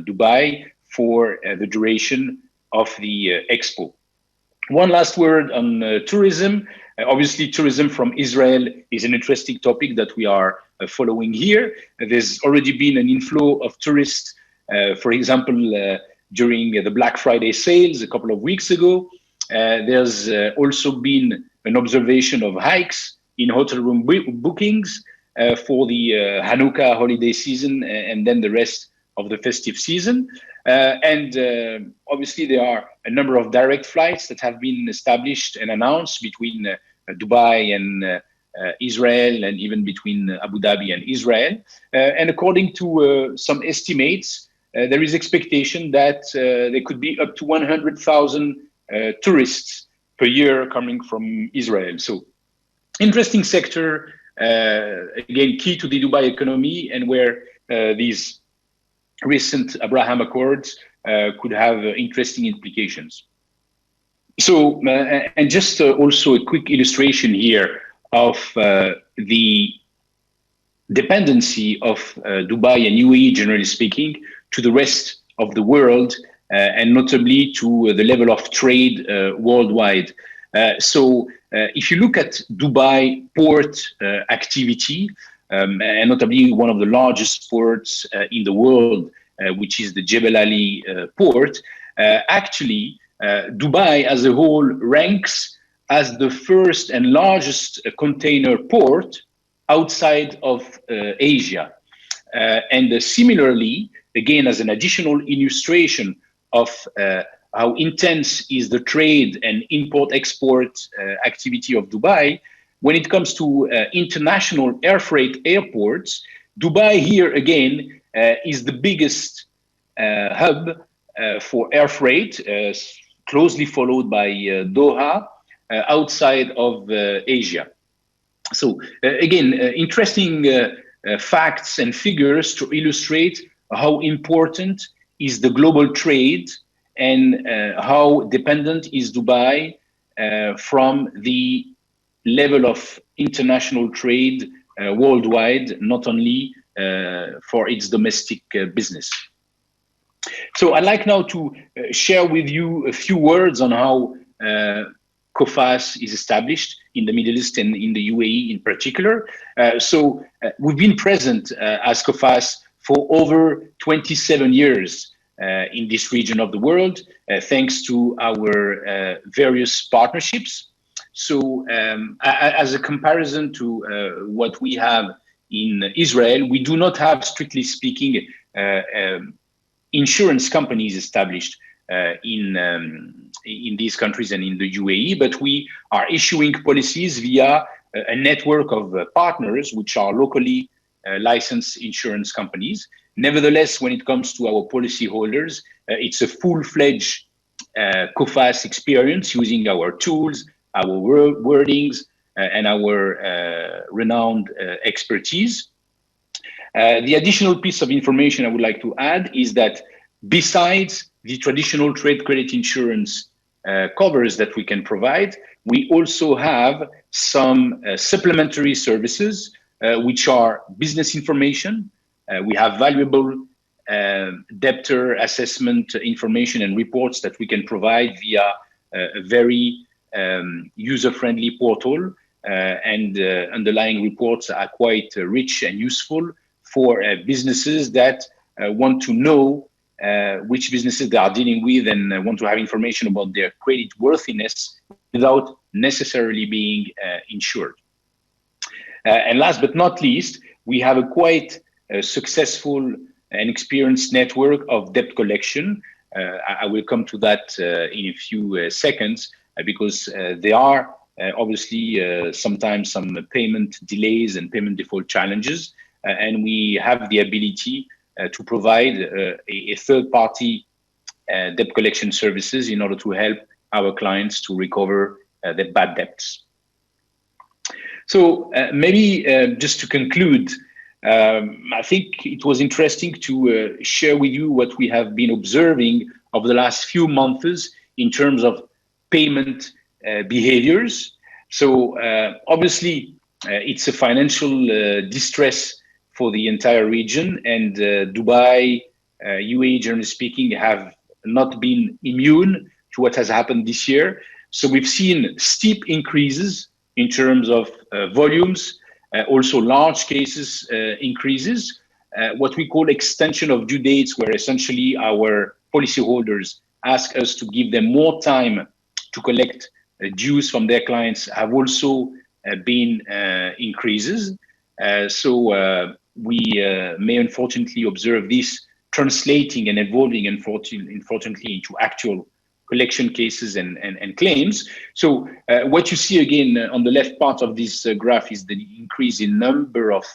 Dubai for the duration of the Expo. One last word on tourism. Obviously, tourism from Israel is an interesting topic that we are following here. There's already been an inflow of tourists, for example, during the Black Friday sales a couple of weeks ago. There's also been an observation of hikes in hotel room bookings for the Hanukkah holiday season and then the rest of the festive season. And obviously, there are a number of direct flights that have been established and announced between Dubai and Israel, and even between Abu Dhabi and Israel. And according to some estimates, there is expectation that there could be up to 100,000 tourists per year coming from Israel. So interesting sector, again, key to the Dubai economy, and where these recent Abraham Accords could have interesting implications. So, and just also a quick illustration here of the dependency of Dubai and UAE, generally speaking, to the rest of the world, and notably to the level of trade worldwide. So if you look at Dubai port activity, and notably one of the largest ports in the world, which is the Jebel Ali port, actually Dubai as a whole ranks as the first and largest container port outside of Asia. And similarly, again, as an additional illustration of how intense is the trade and import-export activity of Dubai. When it comes to international air freight airports, Dubai here again is the biggest hub for air freight, closely followed by Doha, outside of Asia. So again, interesting facts and figures to illustrate how important is the global trade and how dependent is Dubai from the level of international trade worldwide, not only for its domestic business. So I'd like now to share with you a few words on how COFAS is established in the Middle East and in the UAE in particular. We've been present as COFAS for over 27 years in this region of the world, thanks to our various partnerships. So as a comparison to what we have in Israel, we do not have, strictly speaking, insurance companies established in these countries and in the UAE, but we are issuing policies via a network of partners, which are locally licensed insurance companies. Nevertheless, when it comes to our policyholders, it's a full-fledged COFAS experience using our tools, our wordings, and our renowned expertise. The additional piece of information I would like to add is that besides the traditional trade credit insurance covers that we can provide, we also have some supplementary services, which are business information. We have valuable debtor assessment information and reports that we can provide via a very user-friendly portal, and underlying reports are quite rich and useful for businesses that want to know which businesses they are dealing with and want to have information about their credit worthiness without necessarily being insured. And last but not least, we have a quite successful and experienced network of debt collection. I will come to that in a few seconds, because there are obviously sometimes some payment delays and payment default challenges, and we have the ability to provide a third-party debt collection services in order to help our clients to recover their bad debts. So maybe just to conclude, I think it was interesting to share with you what we have been observing over the last few months in terms of payment behaviors. So obviously, it's a financial distress for the entire region, and Dubai, UAE, generally speaking, have not been immune to what has happened this year. So we've seen steep increases in terms of volumes, also large cases increases, what we call extension of due dates, where essentially our policyholders ask us to give them more time to collect dues from their clients, have also been increases. So we may unfortunately observe this translating and evolving, unfortunately, into actual collection cases and claims. So what you see again on the left part of this graph is the increase in number of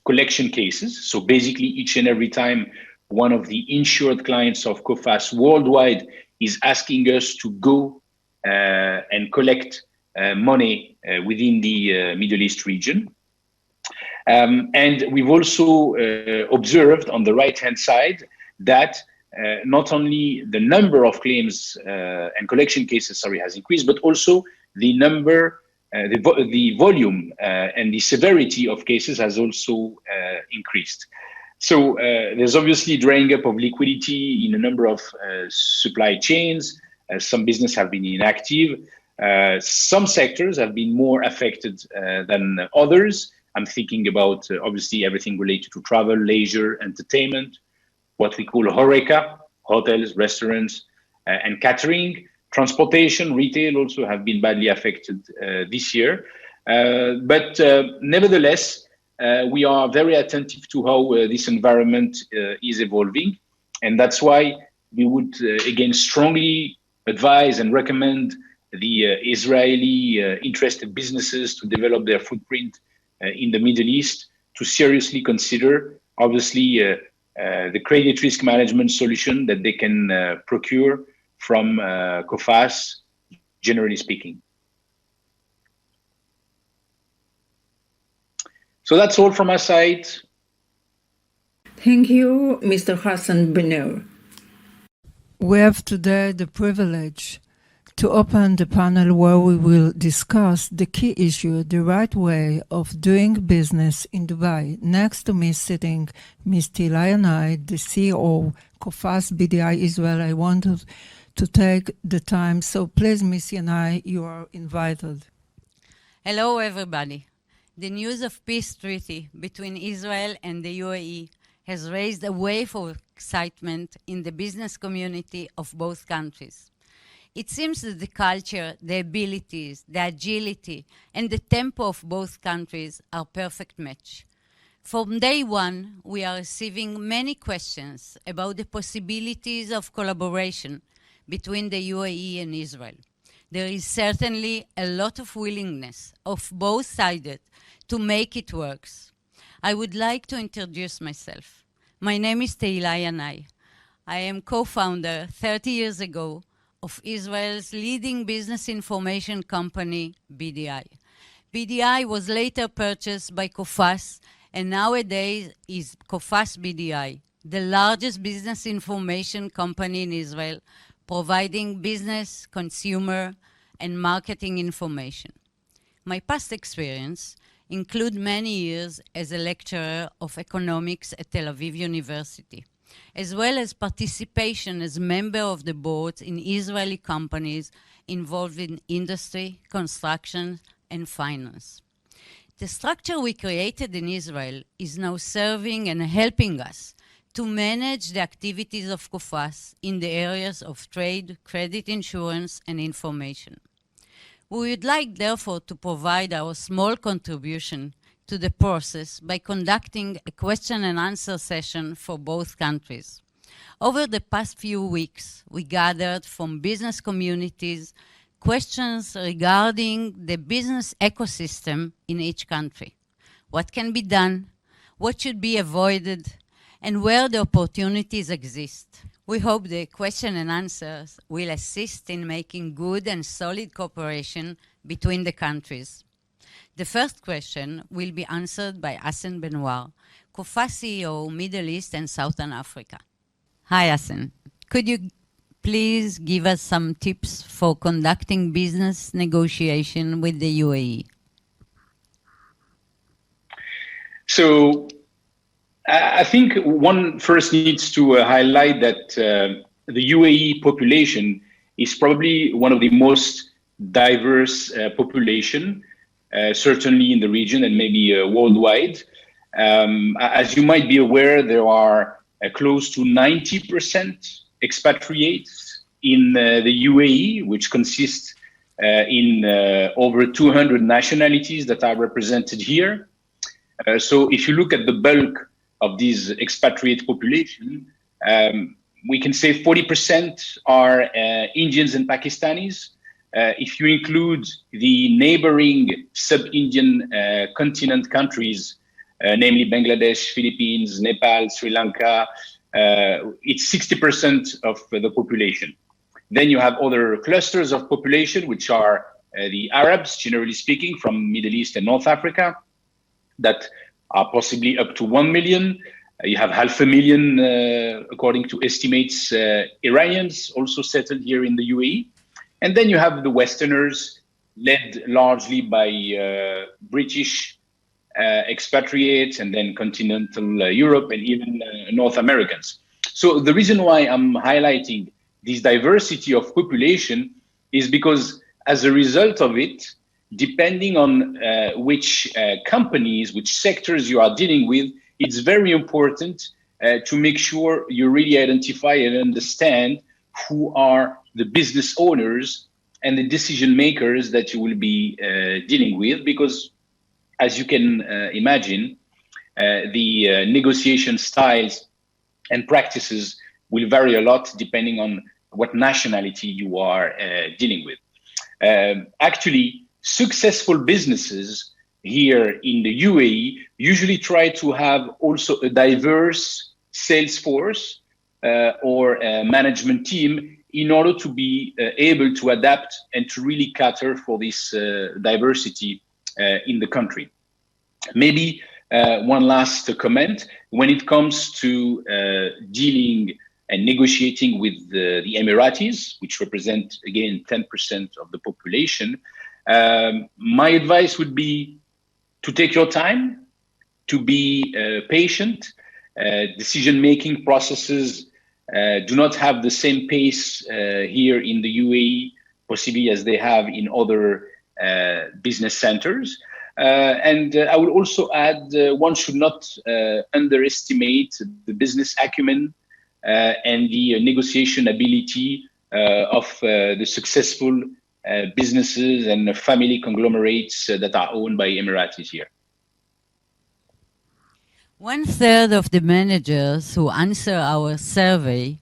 collection cases. So basically, each and every time one of the insured clients of COFAS worldwide is asking us to go and collect money within the Middle East region. And we've also observed on the right-hand side that not only the number of claims and collection cases, has increased, but also the number, the volume and the severity of cases has also increased. So there's obviously drying up of liquidity in a number of supply chains. Some business have been inactive. Some sectors have been more affected than others. I'm thinking about obviously everything related to travel, leisure, entertainment, what we call HoReCa, hotels, restaurants, and catering. Transportation, retail also have been badly affected this year. But nevertheless, we are very attentive to how this environment is evolving. And that's why we would again strongly advise and recommend the Israeli interested businesses to develop their footprint in the Middle East to seriously consider, obviously, the credit risk management solution that they can procure from COFAS, generally speaking. So that's all from my side. Thank you, Mr. Hassan Bener. We have today the privilege to open the panel where we will discuss the key issue, the right way of doing business in Dubai. Next to me sitting Ms. Tehila Yanai, the CEO, COFAS BDI Israel. I want to take the time, so please, Ms. Yanai, you are invited. Hello, everybody. The news of peace treaty between Israel and the UAE has raised a wave of excitement in the business community of both countries. It seems that the culture, the abilities, the agility, and the tempo of both countries are perfect match. From day one, we are receiving many questions about the possibilities of collaboration between the UAE and Israel. There is certainly a lot of willingness of both sides to make it work. I would like to introduce myself. My name is Tehila Yanai. I am co-founder 30 years ago of Israel's leading business information company, BDI. BDI was later purchased by COFAS and nowadays is COFAS BDI, the largest business information company in Israel, providing business, consumer, and marketing information. My past experience include many years as a lecturer of economics at Tel Aviv University, as well as participation as member of the boards in Israeli companies involved in industry, construction, and finance. The structure we created in Israel is now serving and helping us to manage the activities of COFAS in the areas of trade, credit insurance, and information. We would like, therefore, to provide our small contribution to the process by conducting a question and answer session for both countries. Over the past few weeks, we gathered from business communities questions regarding the business ecosystem in each country. What can be done? What should be avoided? And where the opportunities exist. We hope the question and answers will assist in making good and solid cooperation between the countries. The first question will be answered by Hassan Benoir, COFAS CEO, Middle East and Southern Africa. Hi, Hassan. Could you please give us some tips for conducting business negotiation with the UAE? So, I think one first needs to highlight that the UAE population is probably one of the most diverse population, certainly in the region and maybe worldwide. As you might be aware, there are close to 90% expatriates in the UAE, which consists in over 200 nationalities that are represented here. So if you look at the bulk of these expatriate population, we can say 40% are Indians and Pakistanis. If you include the neighboring sub-Indian continent countries, namely Bangladesh, Philippines, Nepal, Sri Lanka, it's 60% of the population. Then you have other clusters of population, which are the Arabs, generally speaking, from Middle East and North Africa, that are possibly up to 1 million. You have 500,000, according to estimates, Iranians also settled here in the UAE. And then you have the Westerners, led largely by British expatriates, and then continental Europe, and even North Americans. So the reason why I'm highlighting this diversity of population is because as a result of it, depending on which companies, which sectors you are dealing with, it's very important to make sure you really identify and understand who are the business owners and the decision makers that you will be dealing with, because as you can imagine, the negotiation styles and practices will vary a lot depending on what nationality you are dealing with. Actually, successful businesses here in the UAE usually try to have also a diverse sales force or a management team in order to be able to adapt and to really cater for this diversity in the country. Maybe one last comment. When it comes to dealing and negotiating with the Emiratis, which represent, again, 10% of the population, my advice would be to take your time, to be patient. Decision-making processes do not have the same pace here in the UAE, possibly as they have in other business centers. And I will also add, one should not underestimate the business acumen and the negotiation ability of the successful businesses and family conglomerates that are owned by Emiratis here. 1/3 of the managers who answer our survey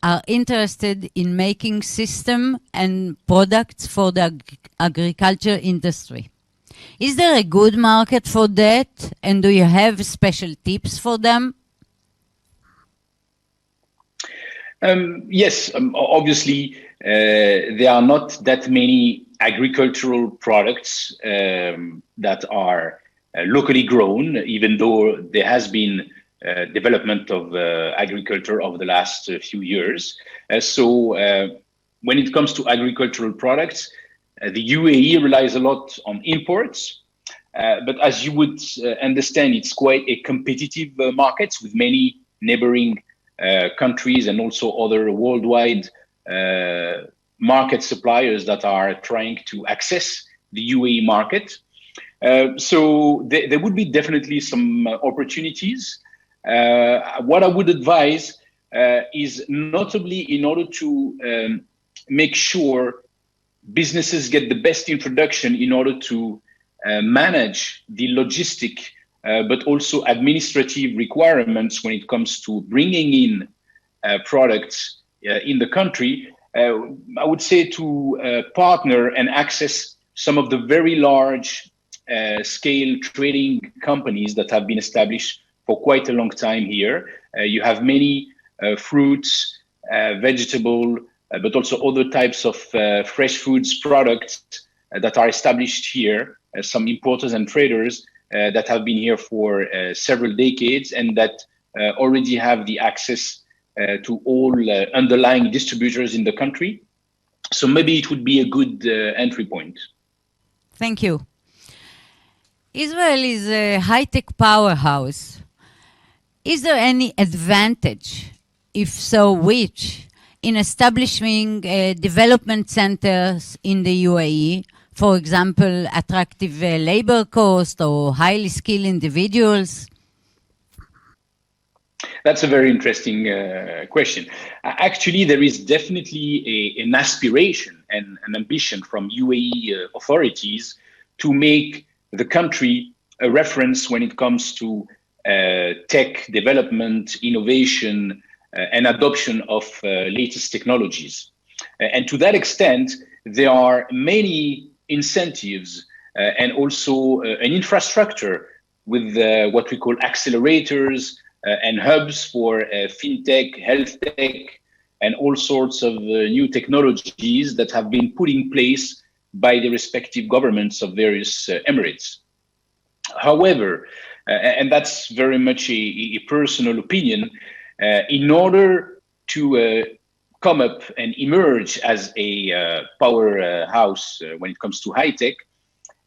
are interested in making system and products for the agriculture industry. Is there a good market for that? And do you have special tips for them? Yes, obviously, there are not that many agricultural products that are locally grown, even though there has been development of agriculture over the last few years. So when it comes to agricultural products, the UAE relies a lot on imports. But as you would understand, it's quite a competitive market with many neighboring countries and also other worldwide market suppliers that are trying to access the UAE market. So there would be definitely some opportunities. What I would advise is notably in order to make sure businesses get the best introduction in order to manage the logistic but also administrative requirements when it comes to bringing in products in the country, I would say to partner and access some of the very large scale trading companies that have been established for quite a long time here. You have many fruits, vegetable, but also other types of fresh foods products that are established here, some importers and traders that have been here for several decades and that already have the access to all underlying distributors in the country. So maybe it would be a good entry point. Thank you. Israel is a high-tech powerhouse. Is there any advantage, if so, which, in establishing development centers in the UAE, for example, attractive labor cost or highly skilled individuals? That's a very interesting question. Actually, there is definitely an aspiration and an ambition from UAE authorities to make the country a reference when it comes to tech development, innovation, and adoption of latest technologies. And to that extent, there are many incentives and also an infrastructure with what we call accelerators and hubs for fintech, health tech, and all sorts of new technologies that have been put in place by the respective governments of various Emirates. However, and that's very much a personal opinion, in order to come up and emerge as a powerhouse when it comes to high tech,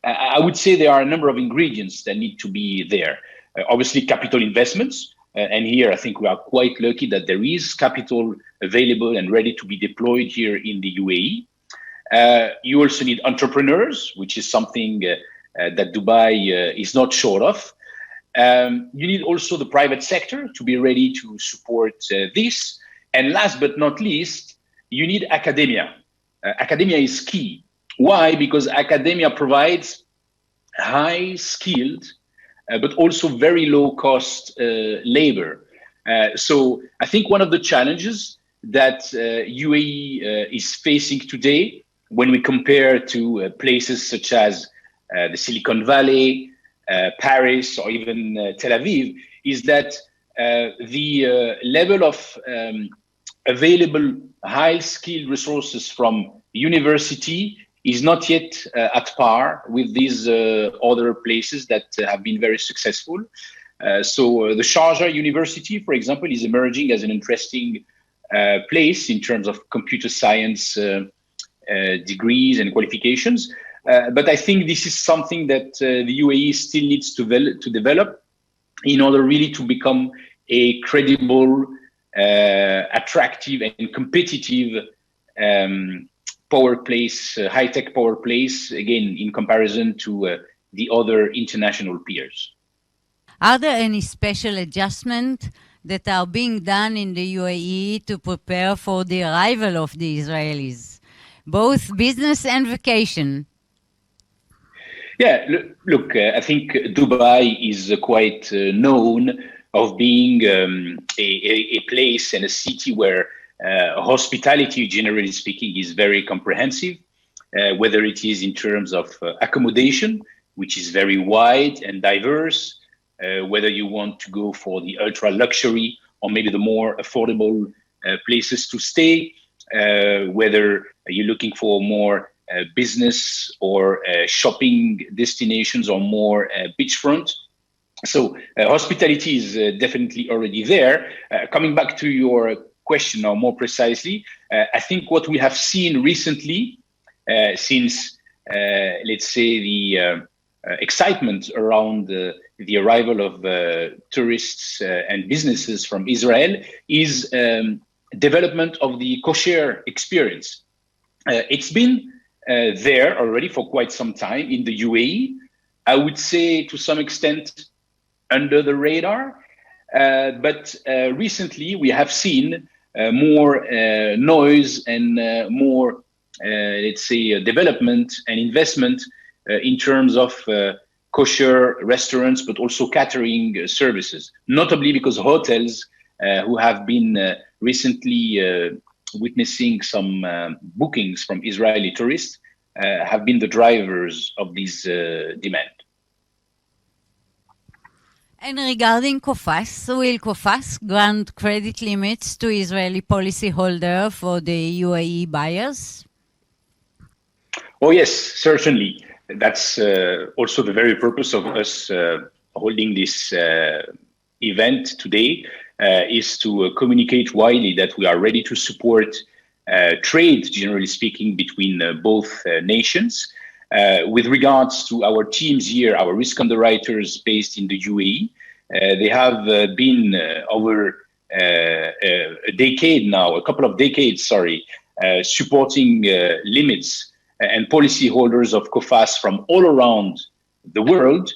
I would say there are a number of ingredients that need to be there. Obviously, capital investments. And here, I think we are quite lucky that there is capital available and ready to be deployed here in the UAE. You also need entrepreneurs, which is something that Dubai is not short of. You need also the private sector to be ready to support this. And last but not least, you need academia. Academia is key. Why? Because academia provides high skilled, but also very low cost labor. So I think one of the challenges that UAE is facing today, when we compare to places such as the Silicon Valley, Paris, or even Tel Aviv, is that the level of available high-skilled resources from university is not yet at par with these other places that have been very successful. So the Sharjah University, for example, is emerging as an interesting place in terms of computer science degrees and qualifications. But I think this is something that the UAE still needs to develop in order really to become a credible, attractive and competitive power place, high-tech power place, again, in comparison to the other international peers. Are there any special adjustments that are being done in the UAE to prepare for the arrival of the Israelis, both business and vacation? Yeah, look, I think Dubai is quite known of being a place and a city where hospitality, generally speaking, is very comprehensive, whether it is in terms of accommodation, which is very wide and diverse, whether you want to go for the ultra luxury or maybe the more affordable places to stay, whether you're looking for more business or shopping destinations or more beachfront. So hospitality is definitely already there. Coming back to your question now more precisely, I think what we have seen recently since, let's say, the excitement around the arrival of tourists and businesses from Israel is development of the kosher experience. It's been there already for quite some time in the UAE. I would say to some extent under the radar, but recently we have seen more noise and more, let's say, development and investment in terms of kosher restaurants, but also catering services, notably because hotels who have been recently witnessing some bookings from Israeli tourists have been the drivers of this demand. And regarding COFAS, will COFAS grant credit limits to Israeli policyholder for the UAE buyers? Oh yes, certainly. That's also the very purpose of us holding this event today, is to communicate widely that we are ready to support trade, generally speaking, between both nations. With regards to our teams here, our risk underwriters based in the UAE, they have been over a decade now, a couple of decades, supporting limits and policyholders of COFAS from all around the world.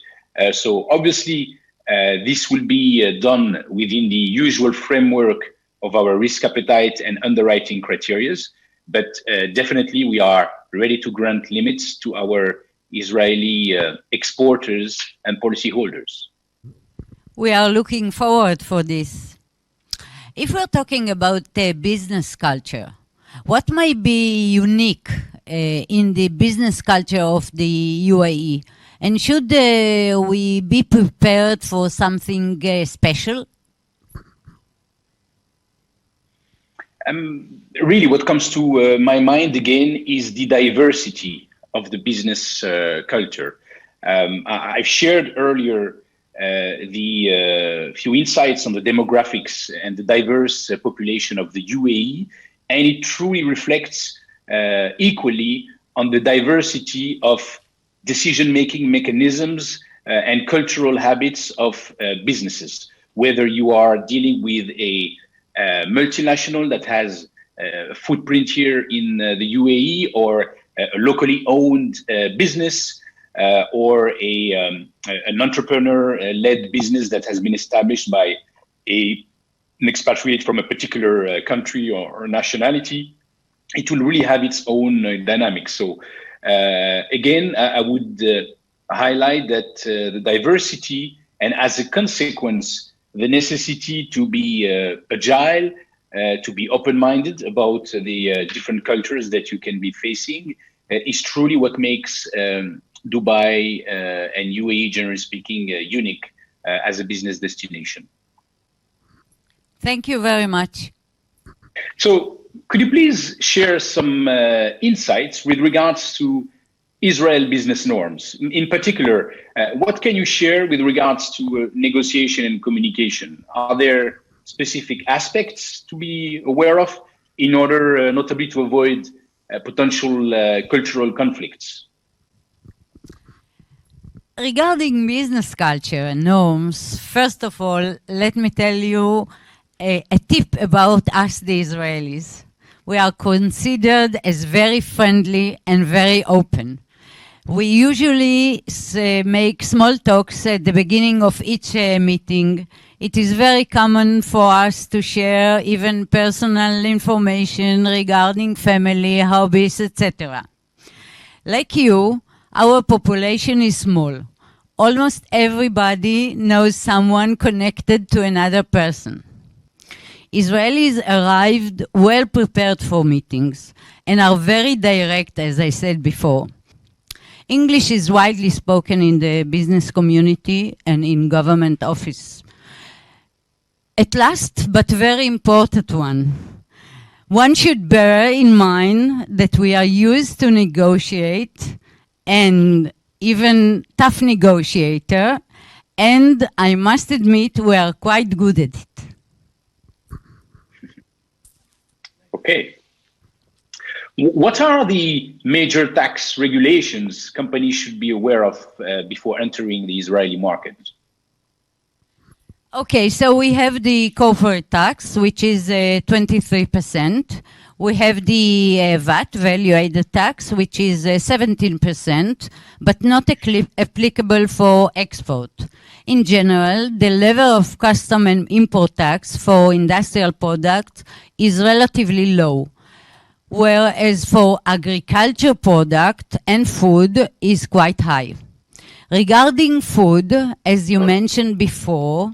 So obviously, this will be done within the usual framework of our risk appetite and underwriting criteria. But definitely, we are ready to grant limits to our Israeli exporters and policyholders. We are looking forward for this. If we're talking about business culture, what might be unique in the business culture of the UAE? And should we be prepared for something special? Really, what comes to my mind again is the diversity of the business culture. I've shared earlier the few insights on the demographics and the diverse population of the UAE, and it truly reflects equally on the diversity of decision-making mechanisms and cultural habits of businesses, whether you are dealing with a multinational that has a footprint here in the UAE, or a locally owned business, or an entrepreneur-led business that has been established by an expatriate from a particular country or nationality. It will really have its own dynamics. So again, I would highlight that the diversity, and as a consequence, the necessity to be agile, to be open-minded about the different cultures that you can be facing is truly what makes Dubai and UAE, generally speaking, unique as a business destination. Thank you very much. So could you please share some insights with regards to Israel business norms? In particular, what can you share with regards to negotiation and communication? Are there specific aspects to be aware of in order notably to avoid potential cultural conflicts? Regarding business culture and norms, first of all, let me tell you a tip about us, the Israelis. We are considered as very friendly and very open. We usually make small talks at the beginning of each meeting. It is very common for us to share even personal information regarding family, hobbies, etc. Like you, our population is small. Almost everybody knows someone connected to another person. Israelis arrived well prepared for meetings and are very direct, as I said before. English is widely spoken in the business community and in government office. At last, but very important one should bear in mind that we are used to negotiate and even tough negotiator, and I must admit we are quite good at it. Okay. What are the major tax regulations companies should be aware of before entering the Israeli market? Okay, so we have the corporate tax, which is 23%. We have the VAT, value-added tax, which is 17%, but not applicable for export. In general, the level of custom and import tax for industrial products is relatively low, whereas for agriculture product and food is quite high. Regarding food, as you mentioned before,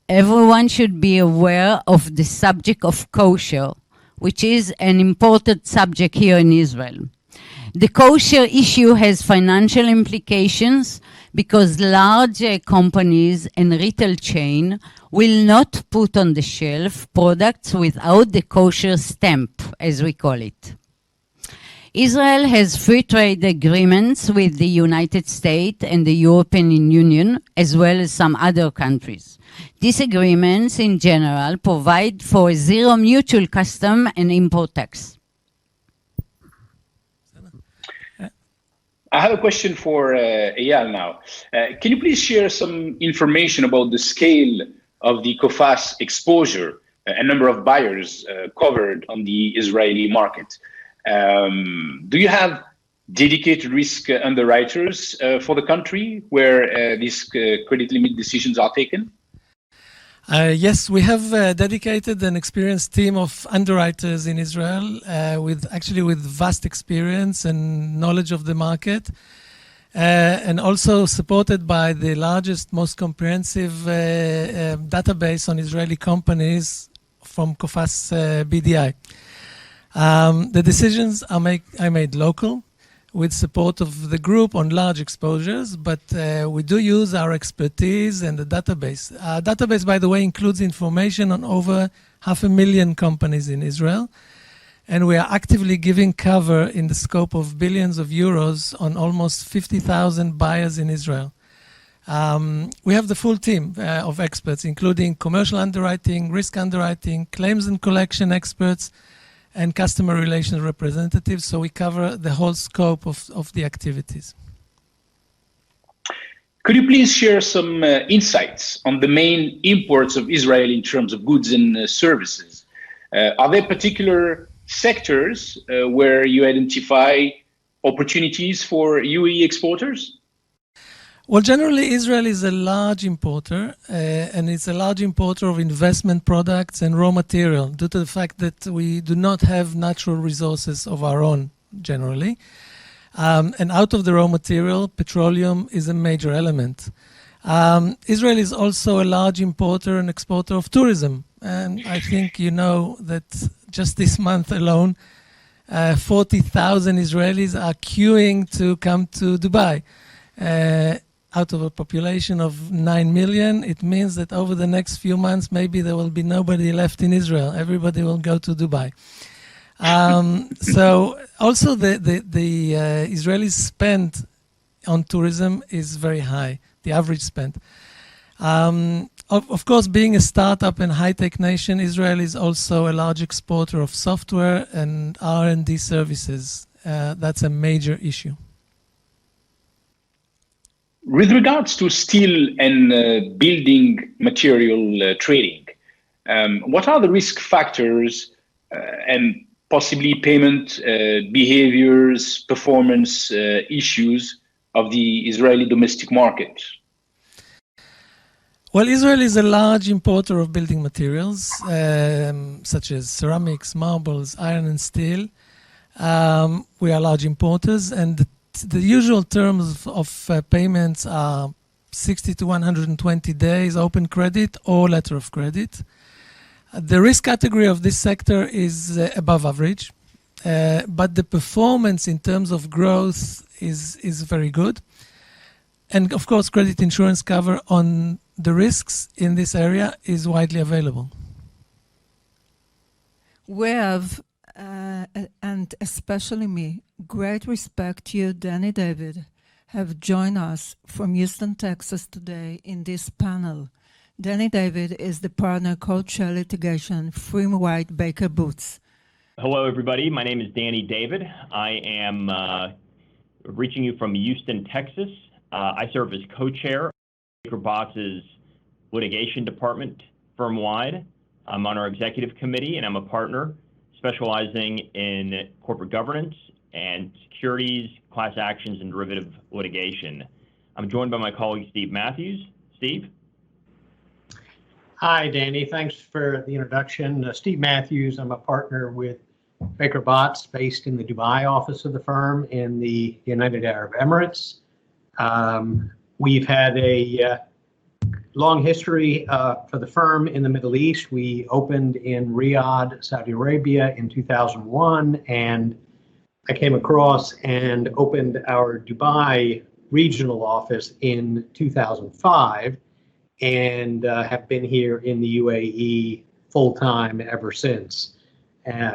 everyone should be aware of the subject of kosher, which is an important subject here in Israel. The kosher issue has financial implications because large companies and retail chain will not put on the shelf products without the kosher stamp, as we call it. Israel has free trade agreements with the United States and the European Union, as well as some other countries. These agreements, in general, provide for a zero mutual custom and import tax. I have a question for Eyal now. Can you please share some information about the scale of the COFAS exposure, a number of buyers covered on the Israeli market? Do you have dedicated risk underwriters for the country where these credit limit decisions are taken? Yes, we have a dedicated and experienced team of underwriters in Israel with vast experience and knowledge of the market, and also supported by the largest, most comprehensive database on Israeli companies from COFAS BDI. The decisions are made local with support of the group on large exposures, but we do use our expertise and the database. Our database, by the way, includes information on over 500,000 companies in Israel, and we are actively giving cover in the scope of billions of euros on almost 50,000 buyers in Israel. We have the full team of experts, including commercial underwriting, risk underwriting, claims and collection experts, and customer relations representatives, so we cover the whole scope of the activities. Could you please share some insights on the main imports of Israel in terms of goods and services? Are there particular sectors where you identify opportunities for UAE exporters? Well, generally, Israel is a large importer, and it's a large importer of investment products and raw material due to the fact that we do not have natural resources of our own, generally. And out of the raw material, petroleum is a major element. Israel is also a large importer and exporter of tourism. And I think you know that just this month alone, 40,000 Israelis are queuing to come to Dubai. Out of a population of 9 million, it means that over the next few months, maybe there will be nobody left in Israel. Everybody will go to Dubai. So also the Israelis spend on tourism is very high, the average spend. Of course, being a startup and high-tech nation, Israel is also a large exporter of software and R&D services. That's a major issue. With regards to steel and building material trading, what are the risk factors and possibly payment behaviors, performance issues of the Israeli domestic market? Well, Israel is a large importer of building materials, such as ceramics, marbles, iron and steel. We are large importers, and the usual terms of payments are 60 to 120 days, open credit or letter of credit. The risk category of this sector is above average, but the performance in terms of growth is very good. And of course, credit insurance cover on the risks in this area is widely available. We have, and especially me, great respect to you, Danny David, have joined us from Houston, Texas today in this panel. Danny David is the partner co-chair litigation, Freem White Baker Boots. Hello, everybody. My name is Danny David. I am reaching you from Houston, Texas. I serve as co-chair of Baker Botts' litigation department firm-wide. I'm on our executive committee, and I'm a partner specializing in corporate governance and securities, class actions, and derivative litigation. I'm joined by my colleague, Steve Matthews. Steve? Hi, Danny. Thanks for the introduction. Steve Matthews. I'm a partner with Baker Botts, based in the Dubai office of the firm in the United Arab Emirates. We've had a long history for the firm in the Middle East. We opened in Riyadh, Saudi Arabia in 2001, and I came across and opened our Dubai regional office in 2005, and have been here in the UAE full-time ever since,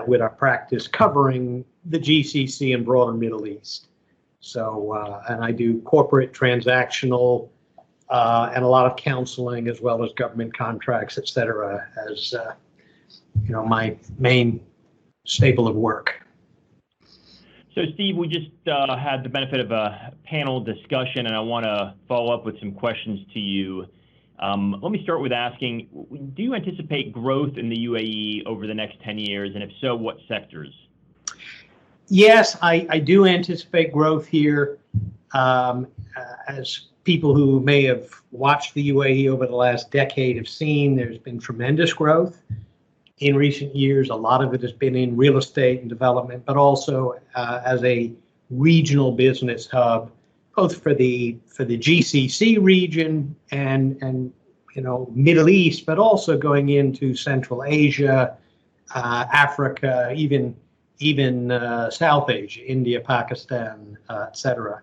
with our practice covering the GCC and broader Middle East. So, and I do corporate, transactional, and a lot of counseling, as well as government contracts, et cetera, as my main staple of work. So, Steve, we just had the benefit of a panel discussion, and I want to follow up with some questions to you. Let me start with asking, do you anticipate growth in the UAE over the next 10 years? And if so, what sectors? Yes, I do anticipate growth here. As people who may have watched the UAE over the last decade have seen, there's been tremendous growth in recent years. A lot of it has been in real estate and development, but also as a regional business hub, both for the GCC region and Middle East, but also going into Central Asia, Africa, even South Asia, India, Pakistan, et cetera.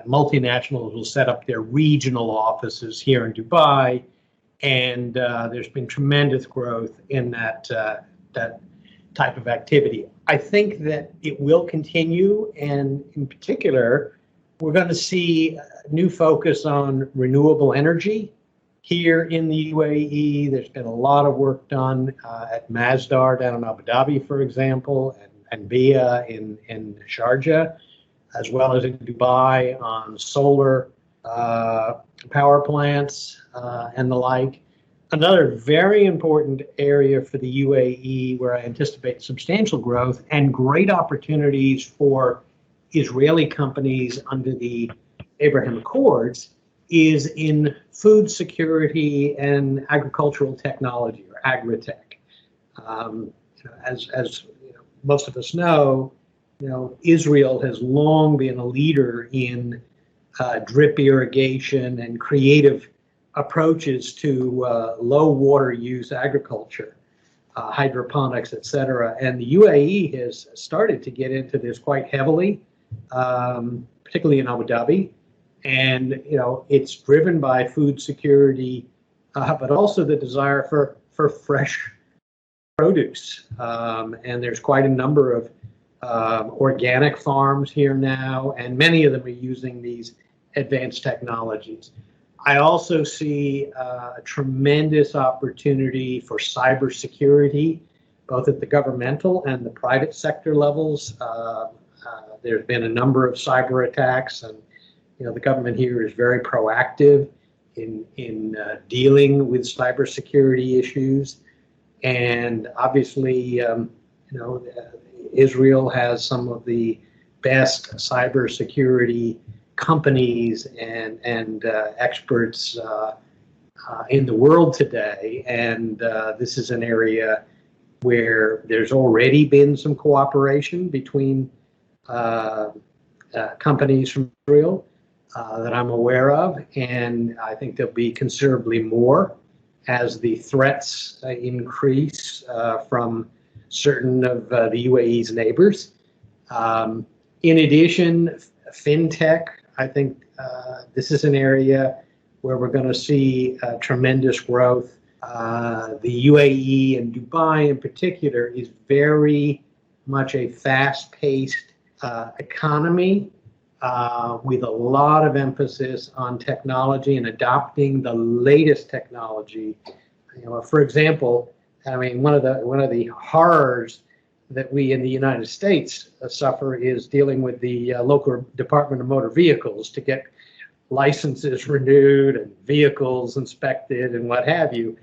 Multinationals will set up their regional offices here in Dubai, and there's been tremendous growth in that type of activity. I think that it will continue, and in particular, we're going to see a new focus on renewable energy here in the UAE. There's been a lot of work done at Masdar down in Abu Dhabi, for example, and BIA in Sharjah, as well as in Dubai on solar power plants and the like. Another very important area for the UAE where I anticipate substantial growth and great opportunities for Israeli companies under the Abraham Accords is in food security and agricultural technology, or agri-tech. As most of us know, Israel has long been a leader in drip irrigation and creative approaches to low water use agriculture, hydroponics, etc. And the UAE has started to get into this quite heavily, particularly in Abu Dhabi. And it's driven by food security, but also the desire for fresh produce. And there's quite a number of organic farms here now, and many of them are using these advanced technologies. I also see a tremendous opportunity for cybersecurity, both at the governmental and the private sector levels. There's been a number of cyber attacks, and the government here is very proactive in dealing with cybersecurity issues. And obviously, Israel has some of the best cybersecurity companies and experts in the world today. And this is an area where there's already been some cooperation between companies from Israel that I'm aware of. And I think there'll be considerably more as the threats increase from certain of the UAE's neighbors. In addition, fintech, I think this is an area where we're going to see tremendous growth. The UAE and Dubai in particular is very much a fast-paced economy with a lot of emphasis on technology and adopting the latest technology. For example, one of the horrors that we in the United States suffer is dealing with the local Department of Motor Vehicles to get licenses renewed and vehicles inspected and what have you.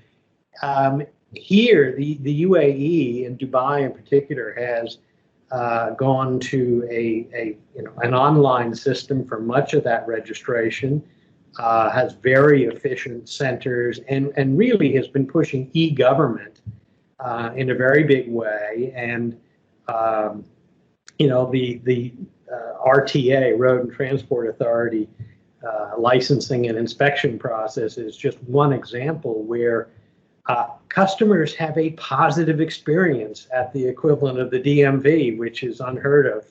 Here, the UAE and Dubai in particular has gone to an online system for much of that registration, has very efficient centers, and really has been pushing e-government in a very big way. And the RTA, Road and Transport Authority, licensing and inspection process is just one example where customers have a positive experience at the equivalent of the DMV, which is unheard of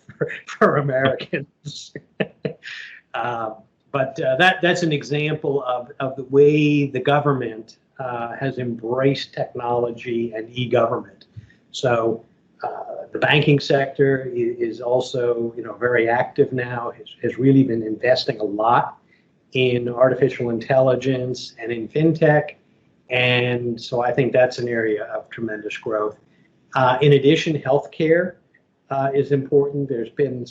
for Americans. But that's an example of the way the government has embraced technology and e-government. So the banking sector is also very active now, has really been investing a lot in artificial intelligence and in fintech. And so I think that's an area of tremendous growth. In addition, healthcare is important. There's been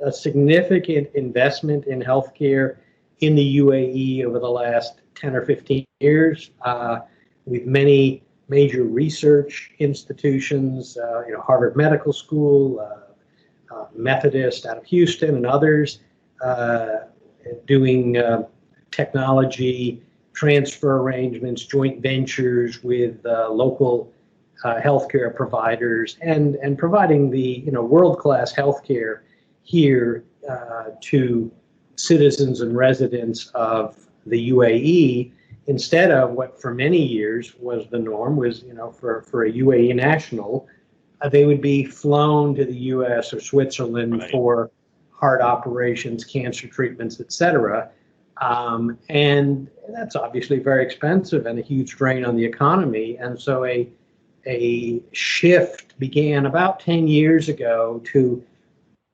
a significant investment in healthcare in the UAE over the last 10 or 15 years, with many major research institutions, Harvard Medical School, Methodist out of Houston, and others doing technology transfer arrangements, joint ventures with local healthcare providers, and providing the world-class healthcare here to citizens and residents of the UAE, instead of what for many years was the norm, was for a UAE national, they would be flown to the US or Switzerland for heart operations, cancer treatments, etc. And that's obviously very expensive and a huge drain on the economy. And so a shift began about 10 years ago to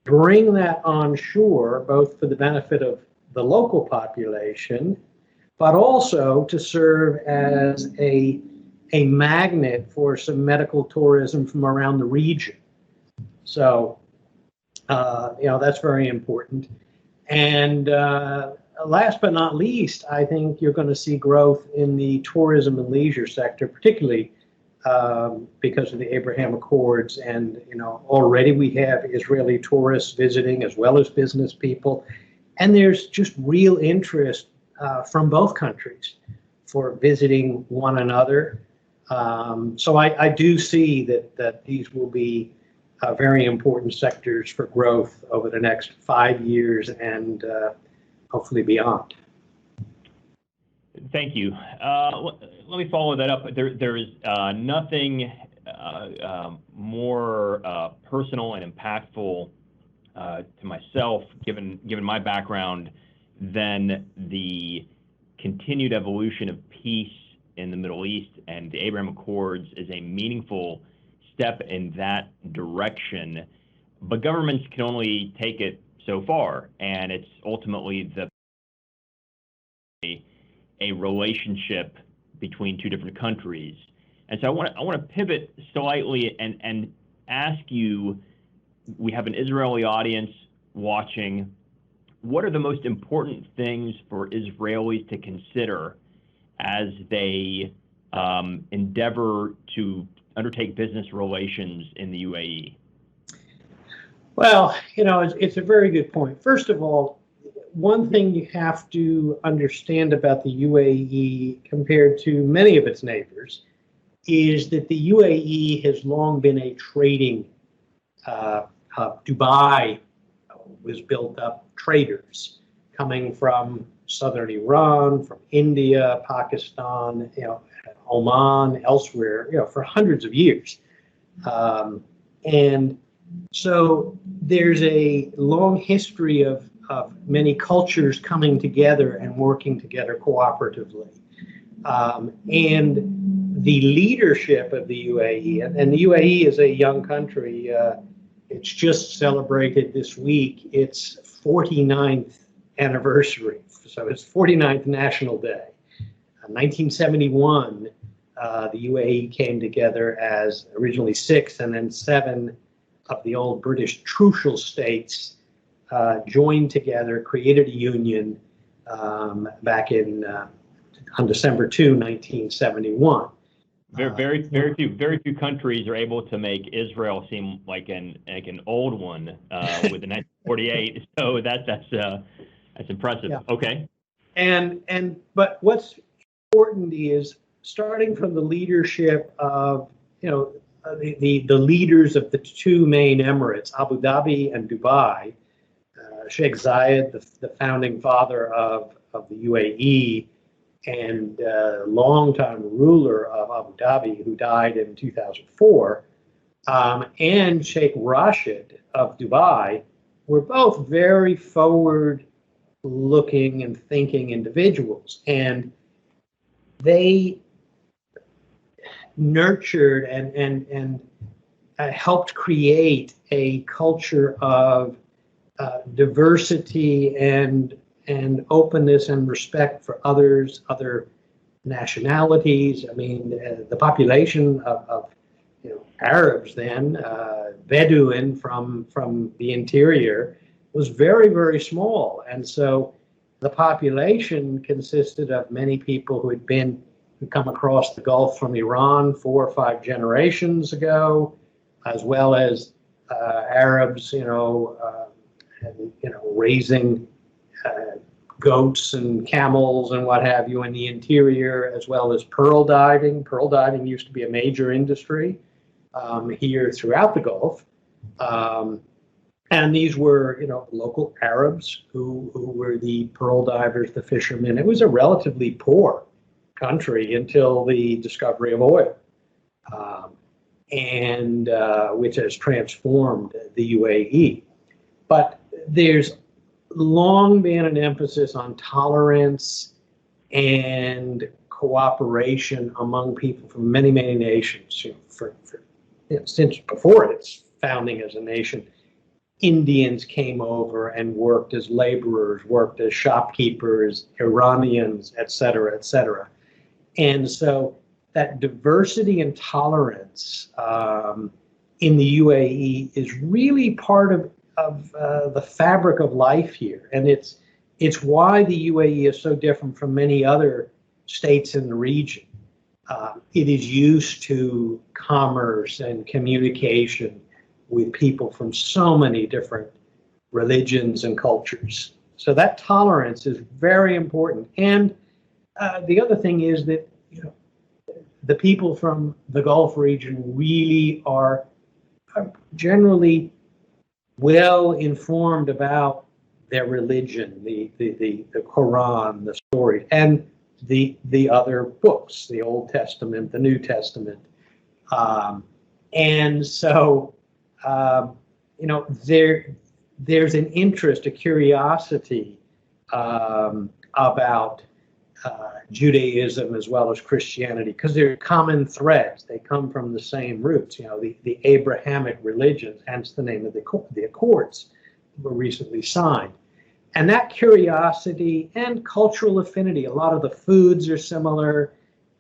bring that onshore, both for the benefit of the local population, but also to serve as a magnet for some medical tourism from around the region. So, that's very important. And last but not least, I think you're going to see growth in the tourism and leisure sector, particularly because of the Abraham Accords. And, already we have Israeli tourists visiting as well as business people. And there's just real interest from both countries for visiting one another. So I do see that these will be very important sectors for growth over the next 5 years. And hopefully beyond. Thank you. Let me follow that up. There is nothing more personal and impactful to myself, given my background, than the continued evolution of peace in the Middle East, and the Abraham Accords is a meaningful step in that direction. But governments can only take it so far, and it's ultimately a relationship between two different countries. And so I want to pivot slightly and ask you, we have an Israeli audience watching, what are the most important things for Israelis to consider as they endeavor to undertake business relations in the UAE? Well, it's a very good point. First of all, one thing you have to understand about the UAE compared to many of its neighbors is that the UAE has long been a trading hub. Dubai was built up traders coming from southern Iran, from India, Pakistan, Oman, elsewhere, for hundreds of years. And so there's a long history of many cultures coming together and working together cooperatively. And the leadership of the UAE, and the UAE is a young country, it's just celebrated this week its 49th anniversary. So it's 49th National Day. 1971, the UAE came together as originally 6 and then 7 of the old British trucial states joined together, created a union back on December 2, 1971. Very few countries are able to make Israel seem like an old one with the 1948. So that's impressive. Yeah. Okay. But what's important is starting from the leadership of the leaders of the two main Emirates, Abu Dhabi and Dubai. Sheikh Zayed, the founding father of the UAE, and longtime ruler of Abu Dhabi, who died in 2004, and Sheikh Rashid of Dubai, were both very forward-looking and thinking individuals, and they nurtured and helped create a culture of diversity and openness and respect for others, other nationalities. I mean, the population of Arabs then, Bedouin from the interior, was very, very small. And so the population consisted of many people who come across the Gulf from Iran 4 or 5 generations ago, as well as Arabs, raising goats and camels and what have you in the interior, as well as pearl diving. Pearl diving used to be a major industry here throughout the Gulf. And these were, local Arabs who were the pearl divers, the fishermen. It was a relatively poor country until the discovery of oil, and which has transformed the UAE. But there's long been an emphasis on tolerance and cooperation among people from many, many nations. Since before its founding as a nation, Indians came over and worked as laborers, worked as shopkeepers, Iranians, et cetera, et cetera. And so that diversity and tolerance in the UAE is really part of the fabric of life here. And it's why the UAE is so different from many other states in the region. It is used to commerce and communication with people from so many different religions and cultures. So that tolerance is very important. And the other thing is that the people from the Gulf region really are generally well informed about their religion, the Quran, the story, and the other books, the Old Testament, the New Testament. And so, there's an interest, a curiosity about Judaism as well as Christianity, because they're common threads. They come from the same roots, the Abrahamic religions, hence the name of the Accords were recently signed. And that curiosity and cultural affinity, a lot of the foods are similar,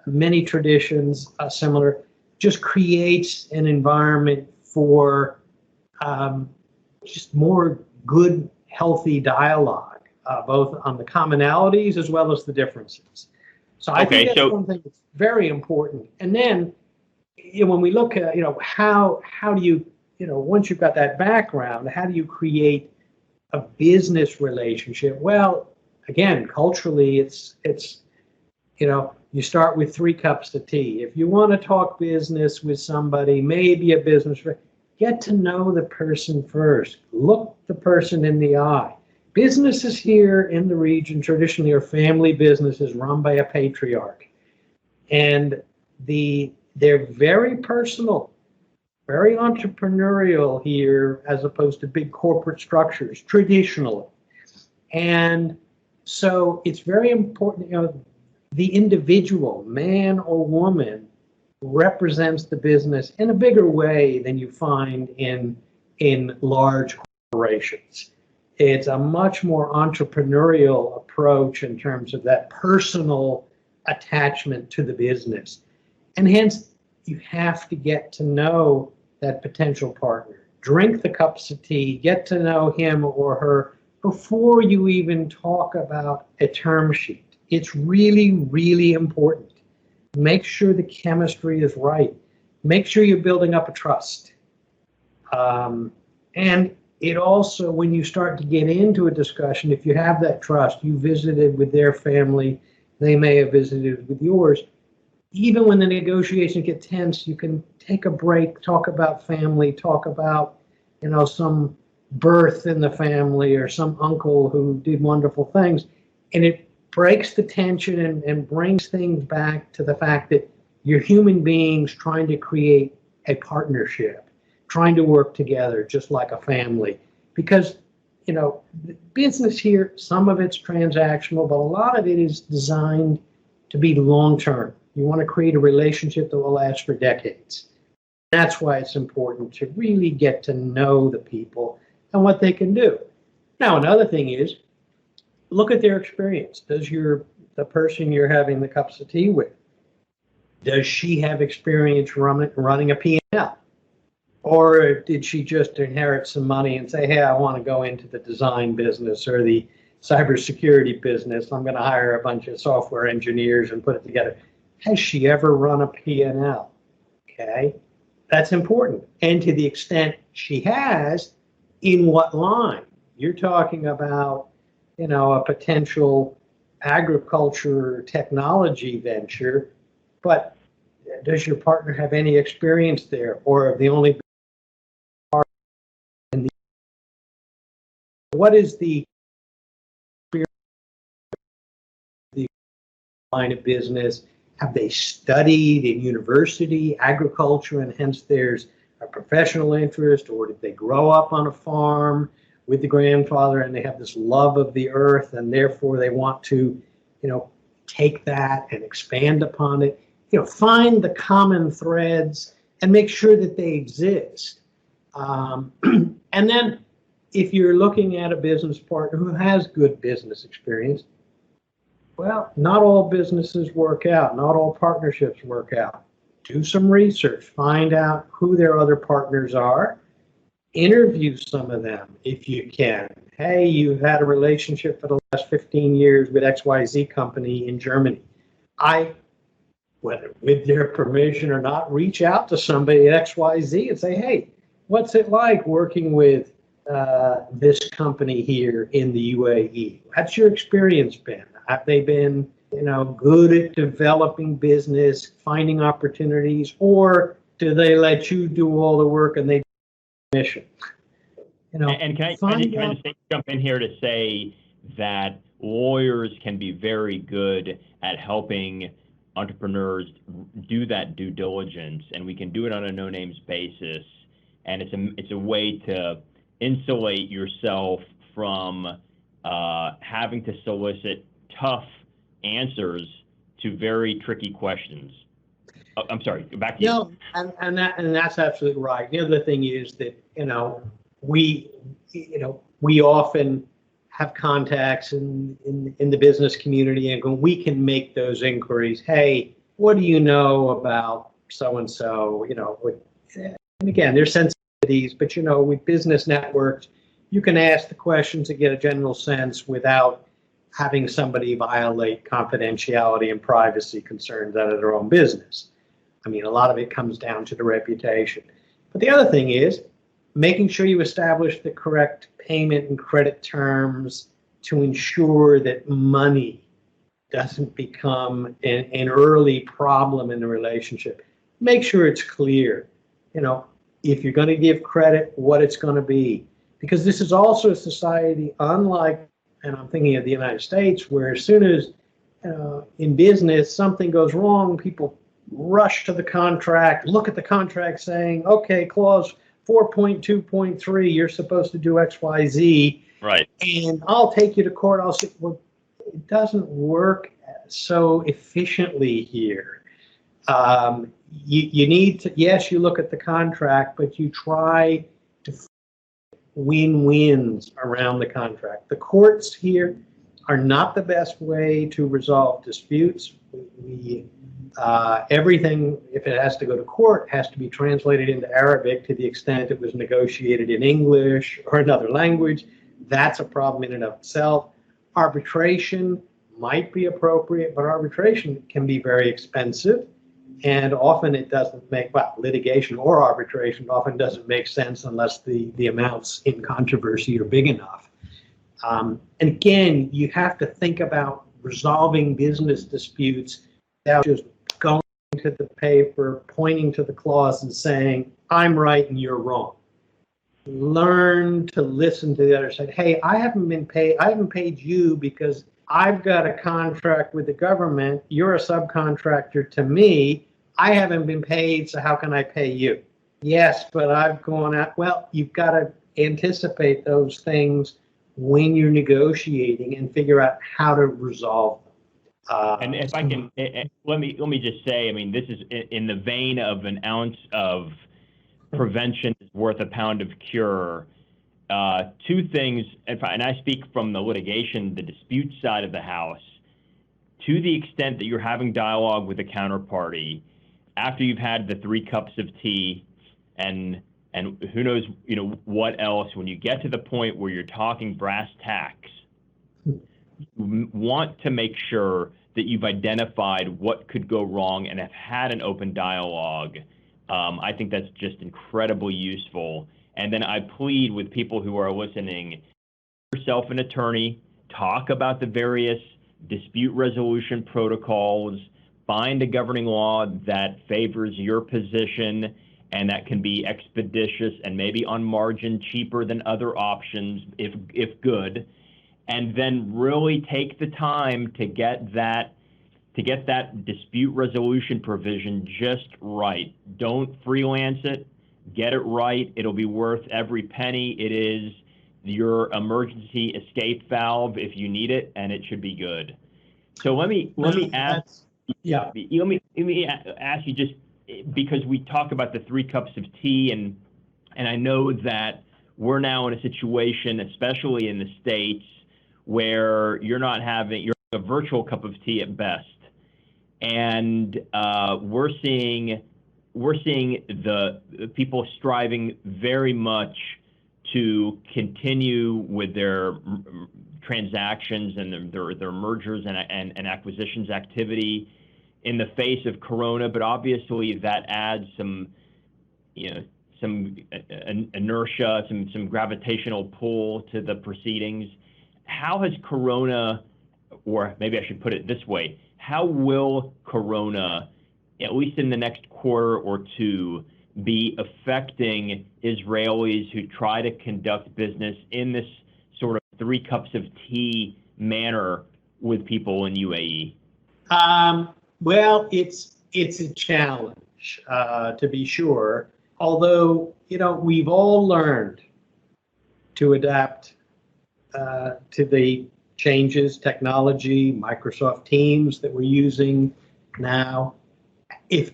many traditions are similar, just creates an environment for just more good, healthy dialogue, both on the commonalities as well as the differences. So I think that's one thing that's very important. And then, when we look at, how do you, once you've got that background, how do you create a business relationship? Well, again, culturally, it's you start with 3 cups of tea. If you want to talk business with somebody, maybe a business, get to know the person first. Look the person in the eye. Businesses here in the region traditionally are family businesses run by a patriarch. And they're very personal, very entrepreneurial here, as opposed to big corporate structures traditionally. And so it's very important, the individual, man or woman, represents the business in a bigger way than you find in large corporations. It's a much more entrepreneurial approach in terms of that personal attachment to the business. And hence, you have to get to know that potential partner. Drink the cups of tea, get to know him or her before you even talk about a term sheet. It's really, really important. Make sure the chemistry is right. Make sure you're building up a trust. And it also, when you start to get into a discussion, if you have that trust, you visited with their family, they may have visited with yours. Even when the negotiations get tense, you can take a break, talk about family, talk about, some birth in the family or some uncle who did wonderful things. And it breaks the tension and brings things back to the fact that you're human beings trying to create a partnership, trying to work together just like a family. Because, business here, some of it's transactional, but a lot of it is designed to be long-term. You want to create a relationship that will last for decades. That's why it's important to really get to know the people and what they can do. Now, another thing is, look at their experience. Does the person you're having the cups of tea with, does she have experience running a P&L? Or did she just inherit some money and say, hey, I want to go into the design business or the cybersecurity business. I'm going to hire a bunch of software engineers and put it together. Has she ever run a P&L? Okay, that's important. And to the extent she has, in what line? You're talking about, a potential agriculture technology venture, but does your partner have any experience there, or have they only been what is the line of business? Have they studied in university agriculture and hence there's a professional interest, or did they grow up on a farm with the grandfather and they have this love of the earth and therefore they want to, take that and expand upon it? Find the common threads and make sure that they exist. And then if you're looking at a business partner who has good business experience, well, not all businesses work out. Not all partnerships work out. Do some research. Find out who their other partners are. Interview some of them if you can. Hey, you've had a relationship for the last 15 years with XYZ company in Germany. Whether with their permission or not, reach out to somebody at XYZ and say, hey, what's it like working with this company here in the UAE? What's your experience been? Have they been, good at developing business, finding opportunities, or do they let you do all the work and they do the mission? And can I find out. just jump in here to say that lawyers can be very good at helping entrepreneurs do that due diligence, and we can do it on a no names basis. And it's a way to insulate yourself from having to solicit tough answers to very tricky questions. Oh, I'm sorry, back to you. No, and that's absolutely right. The other thing is that we often have contacts in the business community, and we can make those inquiries. Hey, what do you know about so and so? And again, there's sensitivities, but with business networks, you can ask the questions and get a general sense without having somebody violate confidentiality and privacy concerns out of their own business. I mean, a lot of it comes down to the reputation. But the other thing is making sure you establish the correct payment and credit terms to ensure that money doesn't become an early problem in the relationship. Make sure it's clear, if you're going to give credit, what it's going to be. Because this is also a society unlike, and I'm thinking of the United States, where as soon as in business something goes wrong, people rush to the contract, look at the contract saying, okay, clause 4.2.3, you're supposed to do X, Y, Z. Right. And I'll take you to court. I'll say, well, it doesn't work so efficiently here. You need to, yes, you look at the contract, but you try to win-wins around the contract. The courts here are not the best way to resolve disputes. Everything, if it has to go to court, has to be translated into Arabic to the extent it was negotiated in English or another language. That's a problem in and of itself. Arbitration might be appropriate, but arbitration can be very expensive. And often it doesn't make, litigation or arbitration often doesn't make sense unless the amounts in controversy are big enough. And again, you have to think about resolving business disputes without just going to the paper, pointing to the clause and saying, I'm right and you're wrong. Learn to listen to the other side. Hey, I haven't paid you because I've got a contract with the government. You're a subcontractor to me. I haven't been paid, so how can I pay you? Yes, but I've gone out. Well, you've got to anticipate those things when you're negotiating and figure out how to resolve them. And if I can, let me just say, I mean, this is in the vein of an ounce of prevention is worth a pound of cure. Two things, and I speak from the litigation, the dispute side of the house. To the extent that you're having dialogue with a counterparty, after you've had the 3 cups of tea and who knows, what else, when you get to the point where you're talking brass tacks, you want to make sure that you've identified what could go wrong and have had an open dialogue. I think that's just incredibly useful. And then I plead with people who are listening, yourself an attorney, talk about the various dispute resolution protocols, find a governing law that favors your position and that can be expeditious and maybe on margin cheaper than other options if good, and then really take the time to get that dispute resolution provision just right. Don't freelance it. Get it right. It'll be worth every penny. It is your emergency escape valve if you need it, and it should be good. So let me ask. Yeah. Let me ask you, just because we talk about the 3 cups of tea, and I know that we're now in a situation, especially in the States, where you're having a virtual cup of tea at best, and we're seeing the people striving very much to continue with their transactions and their mergers and acquisitions activity in the face of Corona, but obviously that adds some inertia, some gravitational pull to the proceedings. How has Corona, or maybe I should put it this way, how will Corona, at least in the next quarter or two, be affecting Israelis who try to conduct business in this sort of 3 cups of tea manner with people in UAE? Well, it's a challenge, to be sure. Although, we've all learned to adapt to the changes, technology, Microsoft Teams that we're using now. If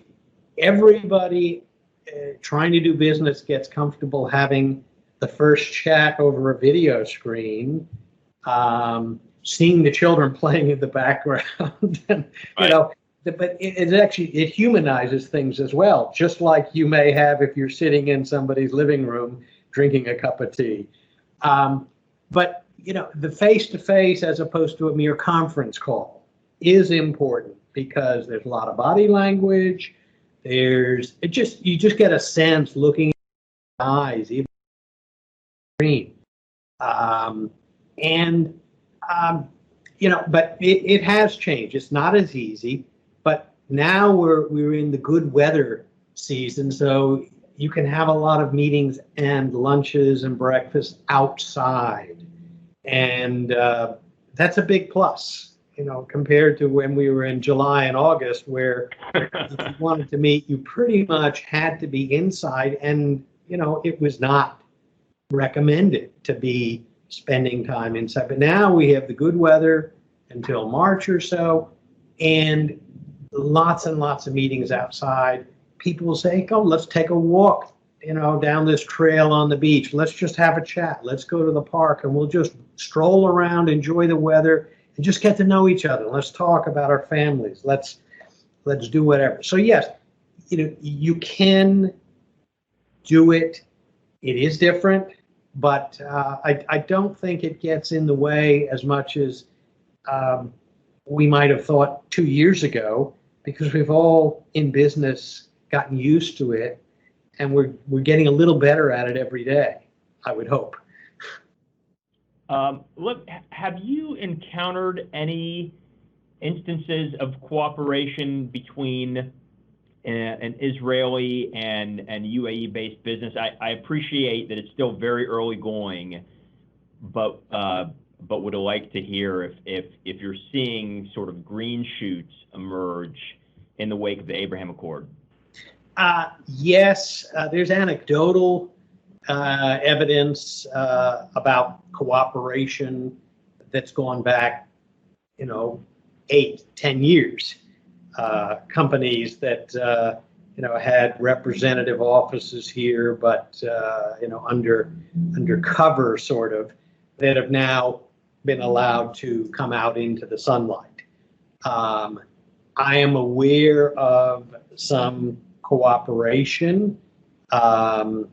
everybody trying to do business gets comfortable having the first chat over a video screen, seeing the children playing in the background, and, but it humanizes things as well, just like you may have if you're sitting in somebody's living room drinking a cup of tea. But the face-to-face as opposed to a mere conference call is important because there's a lot of body language. You just get a sense looking in the eyes, even screen. But it has changed. It's not as easy. But now we're in the good weather season, so you can have a lot of meetings and lunches and breakfasts outside, and that's a big plus. Compared to when we were in July and August, where if you wanted to meet, you pretty much had to be inside, and it was not recommended to be spending time inside. But now we have the good weather until March or so, and lots and lots of meetings outside. People will say, "Oh, let's take a walk, down this trail on the beach. Let's just have a chat. Let's go to the park, and we'll just stroll around, enjoy the weather, and just get to know each other. Let's talk about our families. Let's do whatever." So yes, you can do it. It is different, but I don't think it gets in the way as much as we might have thought 2 years ago, because we've all in business gotten used to it, and we're getting a little better at it every day, I would hope. Look, have you encountered any instances of cooperation between an Israeli and UAE-based business? I appreciate that it's still very early going, but would like to hear if you're seeing sort of green shoots emerge in the wake of the Abraham Accord. Yes, there's anecdotal evidence about cooperation that's gone back, 8-10 years. Companies that had representative offices here, but undercover sort of, that have now been allowed to come out into the sunlight. I am aware of some cooperation on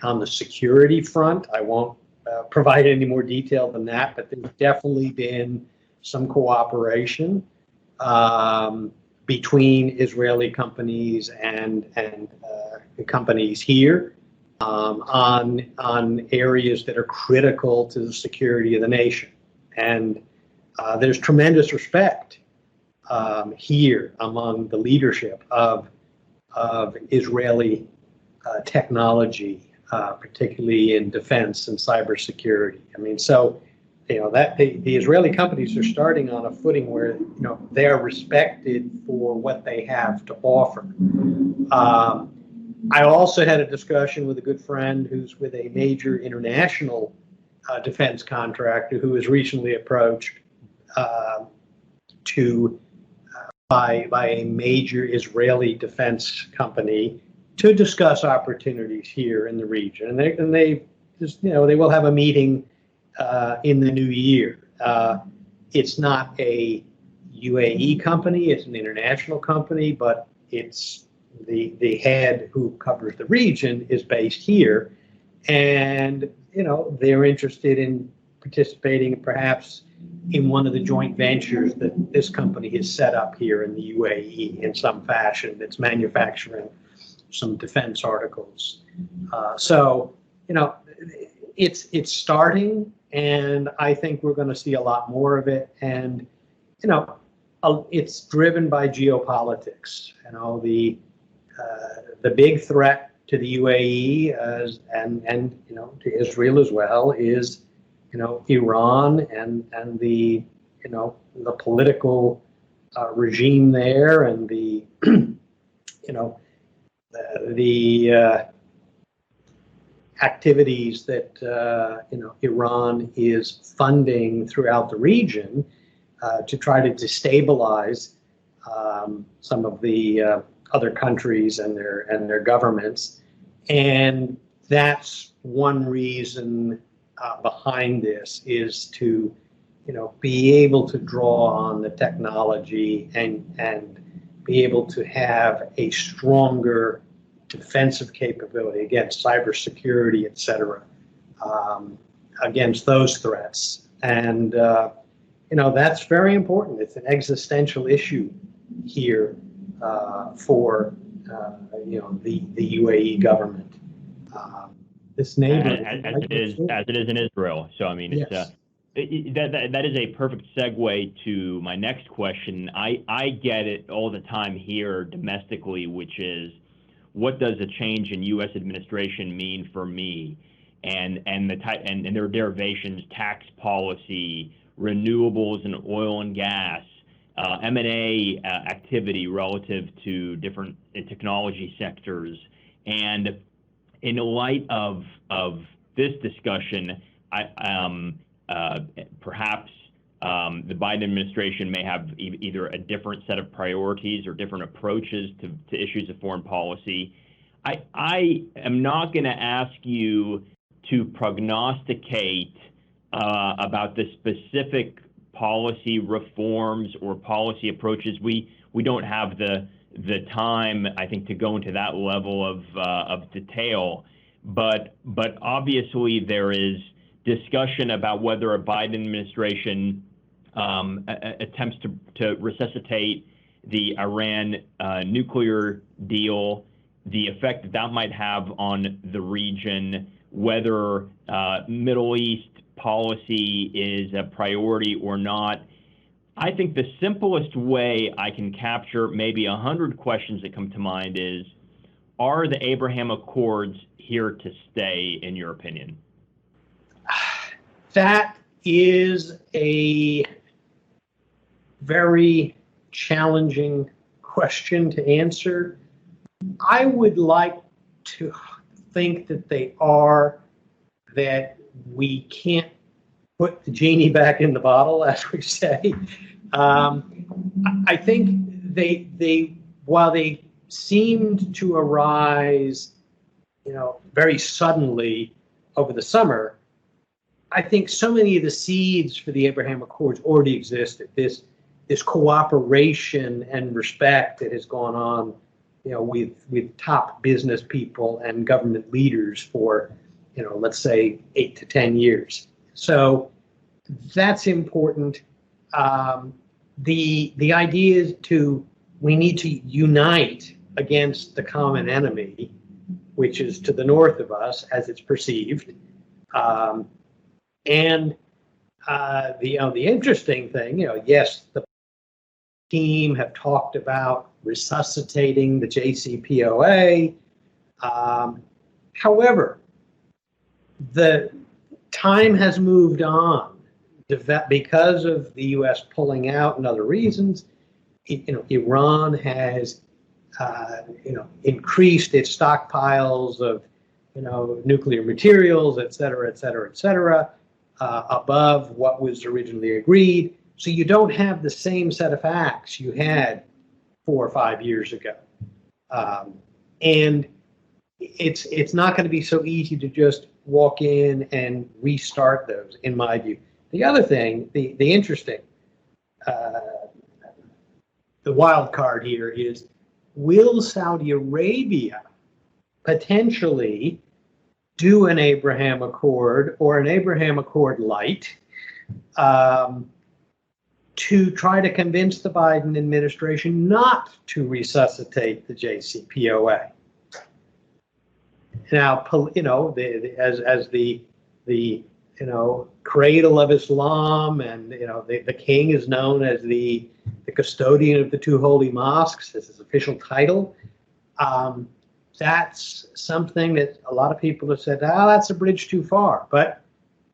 the security front. I won't provide any more detail than that, but there's definitely been some cooperation between Israeli companies and companies here on areas that are critical to the security of the nation. And there's tremendous respect here among the leadership of Israeli technology, particularly in defense and cybersecurity. I mean, so that the Israeli companies are starting on a footing where they are respected for what they have to offer. I also had a discussion with a good friend who's with a major international defense contractor who was recently approached by a major Israeli defense company to discuss opportunities here in the region, and they just they will have a meeting in the new year. It's not a UAE company; it's an international company, but it's the head who covers the region is based here, and they're interested in participating perhaps in one of the joint ventures that this company has set up here in the UAE in some fashion that's manufacturing some defense articles. So it's starting, and I think we're going to see a lot more of it. And it's driven by geopolitics. The the big threat to the UAE and to Israel as well is Iran and the the political regime there and the the activities that Iran is funding throughout the region to try to destabilize some of the other countries and their governments, and that's one reason behind this is to be able to draw on the technology and be able to have a stronger defensive capability against cybersecurity, et cetera, against those threats. And, that's very important. It's an existential issue here for, the UAE government. This neighborhood. As it is in Israel. So, I mean, Yes. That is a perfect segue to my next question. I get it all the time here domestically, which is, what does a change in U.S. administration mean for me? And their derivations, tax policy, renewables and oil and gas, M&A activity relative to different technology sectors. And in light of this discussion, perhaps the Biden administration may have either a different set of priorities or different approaches to issues of foreign policy. I am not going to ask you to prognosticate about the specific policy reforms or policy approaches. We don't have the time, I think, to go into that level of detail. But obviously there is discussion about whether a Biden administration attempts to resuscitate the Iran nuclear deal, the effect that might have on the region, whether Middle East policy is a priority or not. I think the simplest way I can capture maybe 100 questions that come to mind is, are the Abraham Accords here to stay, in your opinion? That is a very challenging question to answer. I would like to think that they are, that we can't put the genie back in the bottle, as we say. I think they while they seemed to arise, very suddenly over the summer, I think so many of the seeds for the Abraham Accords already existed. This cooperation and respect that has gone on, with top business people and government leaders for, let's say 8 to 10 years. So that's important. The idea is we need to unite against the common enemy, which is to the north of us as it's perceived. And the interesting thing, yes, the team have talked about resuscitating the JCPOA. However, the time has moved on because of the U.S. pulling out and other reasons. Iran has increased its stockpiles of nuclear materials, et cetera, above what was originally agreed. So you don't have the same set of facts you had 4 or 5 years ago. And it's not going to be so easy to just walk in and restart those, in my view. The other thing, the interesting, the wild card here is, will Saudi Arabia potentially do an Abraham Accord or an Abraham Accord light to try to convince the Biden administration not to resuscitate the JCPOA? Now, as the cradle of Islam, and the king is known as the custodian of the two holy mosques, as his official title. That's something that a lot of people have said, oh, that's a bridge too far. But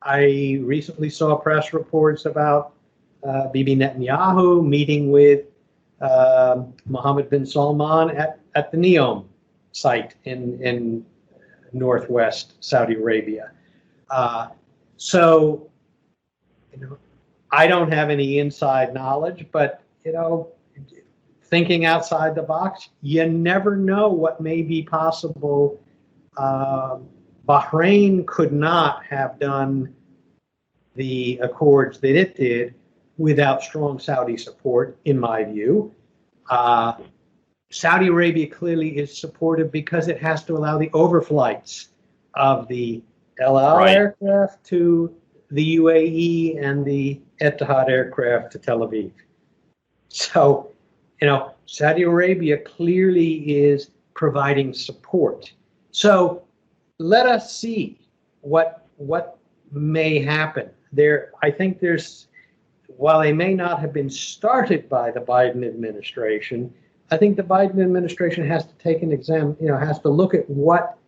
I recently saw press reports about Bibi Netanyahu meeting with Mohammed bin Salman at the NEOM site in northwest Saudi Arabia. So, I don't have any inside knowledge, but, thinking outside the box, you never know what may be possible. Bahrain could not have done the accords that it did without strong Saudi support, in my view. Saudi Arabia clearly is supportive because it has to allow the overflights of the El Al aircraft to the UAE and the Etihad aircraft to Tel Aviv. So, Saudi Arabia clearly is providing support. So let us see what may happen. I think while they may not have been started by the Biden administration, I think the Biden administration has to take an exam, has to look at what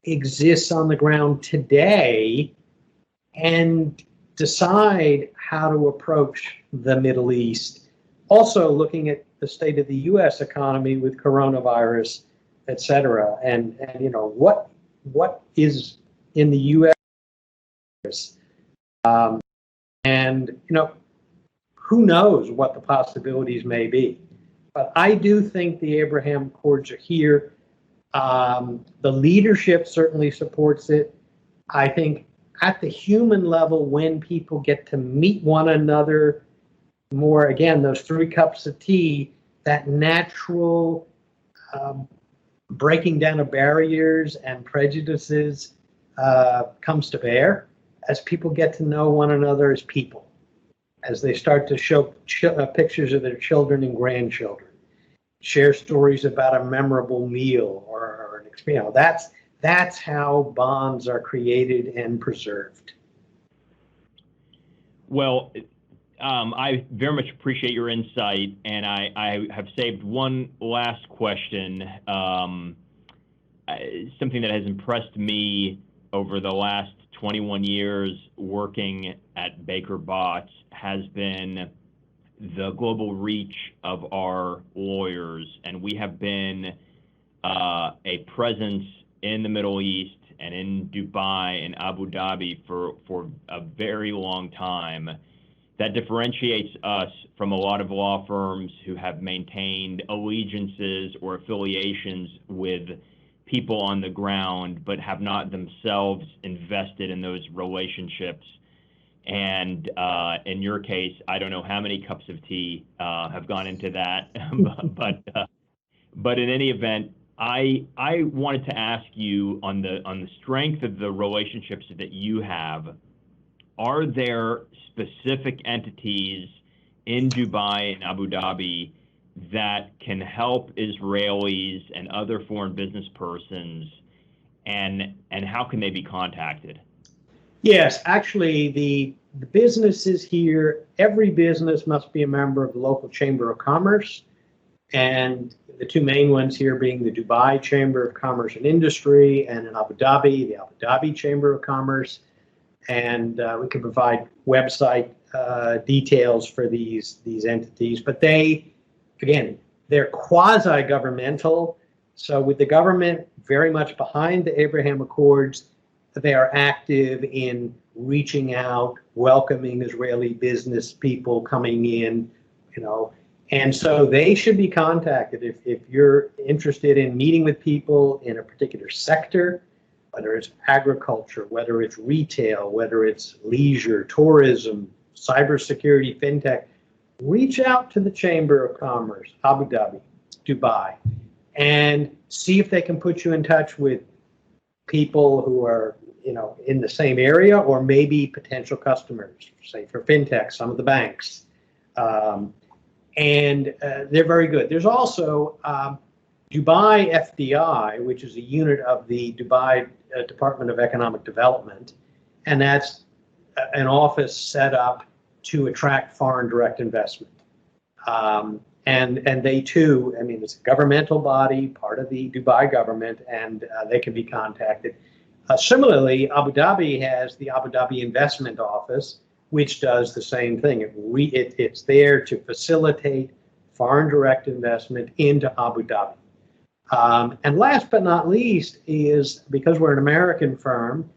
exists on the ground today and decide how to approach the Middle East. Also looking at the state of the U.S. economy with coronavirus, et cetera, and what is in the U.S. And who knows what the possibilities may be. But I do think the Abraham Accords are here. The leadership certainly supports it. I think at the human level, when people get to meet one another more, again, those 3 cups of tea, that natural breaking down of barriers and prejudices comes to bear as people get to know one another as people, as they start to show pictures of their children and grandchildren, share stories about a memorable meal or an experience. That's how bonds are created and preserved. Well, I very much appreciate your insight, and I have saved one last question. Something that has impressed me over the last 21 years working at Baker Botts has been the global reach of our lawyers, and we have been a presence in the Middle East and in Dubai and Abu Dhabi for a very long time. That differentiates us from a lot of law firms who have maintained allegiances or affiliations with people on the ground, but have not themselves invested in those relationships. And in your case, I don't know how many cups of tea have gone into that, but in any event, I wanted to ask you on the strength of the relationships that you have. Are there specific entities in Dubai and Abu Dhabi that can help Israelis and other foreign business persons, and how can they be contacted? Yes, actually, the businesses here, every business must be a member of the local Chamber of Commerce, and the 2 main ones here being the Dubai Chamber of Commerce and Industry, and in Abu Dhabi, the Abu Dhabi Chamber of Commerce. And we can provide website details for these entities. But they're quasi-governmental. So with the government very much behind the Abraham Accords, they are active in reaching out, welcoming Israeli business people coming in, and so they should be contacted if you're interested in meeting with people in a particular sector, whether it's agriculture, whether it's retail, whether it's leisure, tourism, cybersecurity, fintech. Reach out to the Chamber of Commerce, Abu Dhabi, Dubai, and see if they can put you in touch with people who are, in the same area, or maybe potential customers, say for fintech, some of the banks. And they're very good. There's also Dubai FDI, which is a unit of the Dubai Department of Economic Development, and that's an office set up to attract foreign direct investment. And they too, I mean, it's a governmental body, part of the Dubai government, and they can be contacted. Similarly, Abu Dhabi has the Abu Dhabi Investment Office, which does the same thing. It's there to facilitate foreign direct investment into Abu Dhabi. And last but not least is, because we're an American firm,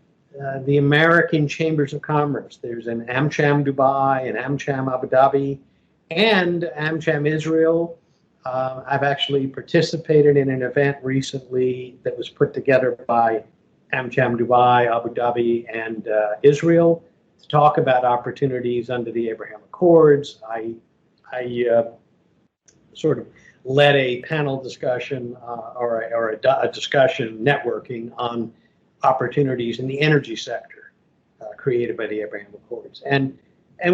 the American Chambers of Commerce. There's an AmCham Dubai, an AmCham Abu Dhabi, and AmCham Israel. I've actually participated in an event recently that was put together by AmCham Dubai, Abu Dhabi, and Israel to talk about opportunities under the Abraham Accords. I sort of led a panel discussion or a discussion networking on opportunities in the energy sector created by the Abraham Accords. And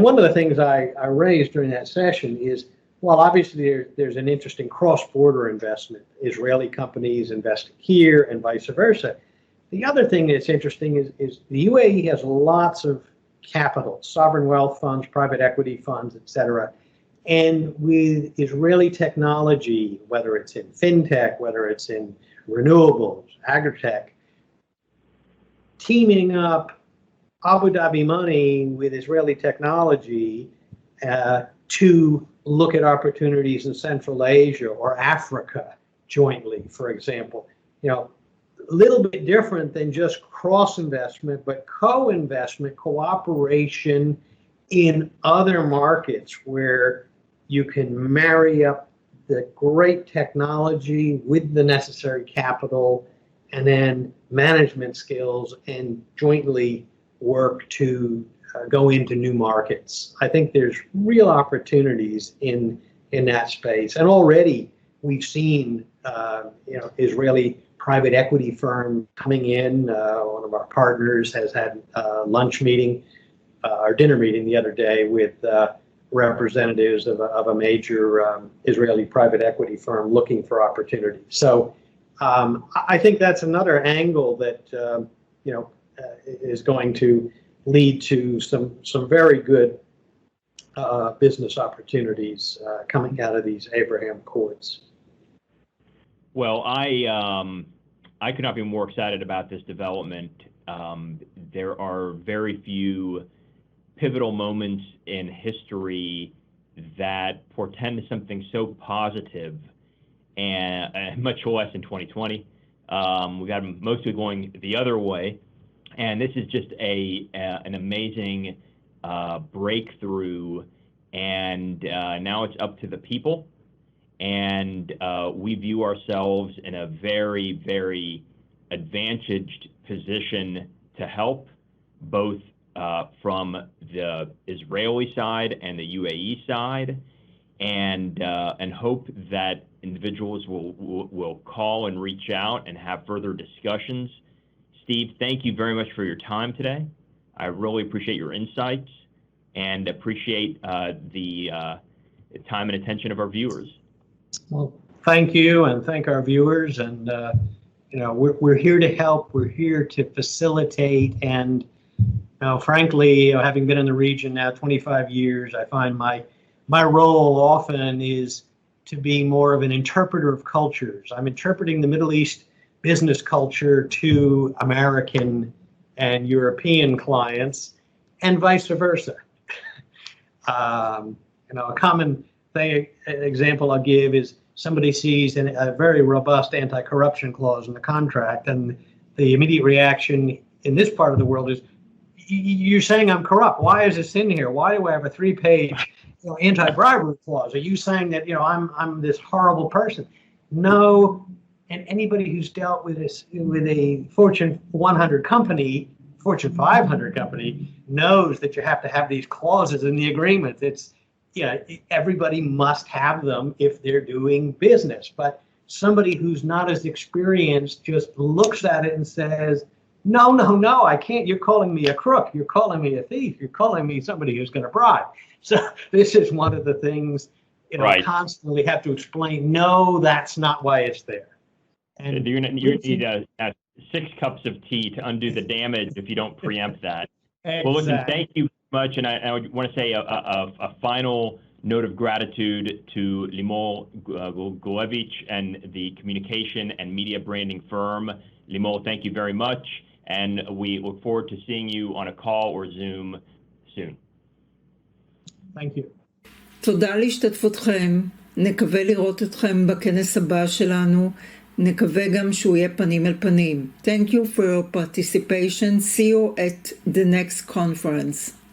one of the things I raised during that session is, well, obviously there's an interesting cross-border investment. Israeli companies investing here and vice versa. The other thing that's interesting is the UAE has lots of capital, sovereign wealth funds, private equity funds, et cetera. And with Israeli technology, whether it's in fintech, whether it's in renewables, agritech, teaming up Abu Dhabi money with Israeli technology to look at opportunities in Central Asia or Africa jointly, for example. You know, a little bit different than just cross-investment, but co-investment, cooperation in other markets where you can marry up the great technology with the necessary capital and then management skills and jointly work to go into new markets. I think there's real opportunities in that space. And already we've seen Israeli private equity firm coming in. One of our partners has had a lunch meeting or dinner meeting the other day with representatives of a major Israeli private equity firm looking for opportunities. So I think that's another angle that is going to lead to some very good business opportunities coming out of these Abraham Accords. Well, I could not be more excited about this development. There are very few pivotal moments in history that portend something so positive, and much less in 2020. We got them mostly going the other way, and this is just an amazing breakthrough. And now it's up to the people, and we view ourselves in a very, very advantaged position to help, both from the Israeli side and the UAE side, and hope that individuals will call and reach out and have further discussions. Steve, thank you very much for your time today. I really appreciate your insights and appreciate the time and attention of our viewers. Well, thank you, and thank our viewers. And we're here to help. We're here to facilitate. And frankly, having been in the region now 25 years, I find my role often is to be more of an interpreter of cultures. I'm interpreting the Middle East business culture to American and European clients, and vice versa. A common example I'll give is somebody sees a very robust anti-corruption clause in the contract, and the immediate reaction in this part of the world is, "You're saying I'm corrupt. Why is this in here? Why do I have a 3-page anti-bribery clause? Are you saying that I'm this horrible person?" No. And anybody who's dealt with a Fortune 100 company, Fortune 500 company, knows that you have to have these clauses in the agreement. Everybody must have them if they're doing business. But somebody who's not as experienced just looks at it and says, no, I can't. You're calling me a crook. You're calling me a thief. You're calling me somebody who's going to bribe. So this is one of the things, right. Constantly have to explain, no, that's not why it's there. And you need 6 cups of tea to undo the damage if you don't preempt that. Exactly. Well, listen, thank you much. And I want to say a final note of gratitude to Limor Gurevich and the communication and media branding firm. Limor, thank you very much, and we look forward to seeing you on a call or Zoom soon. Thank you. תודה על השתתפותכם, נקווה לראות אתכם בכנס הבא שלנו, נקווה גם שהוא יהיה פנים אל פנים. Thank you for your participation. See you at the next conference.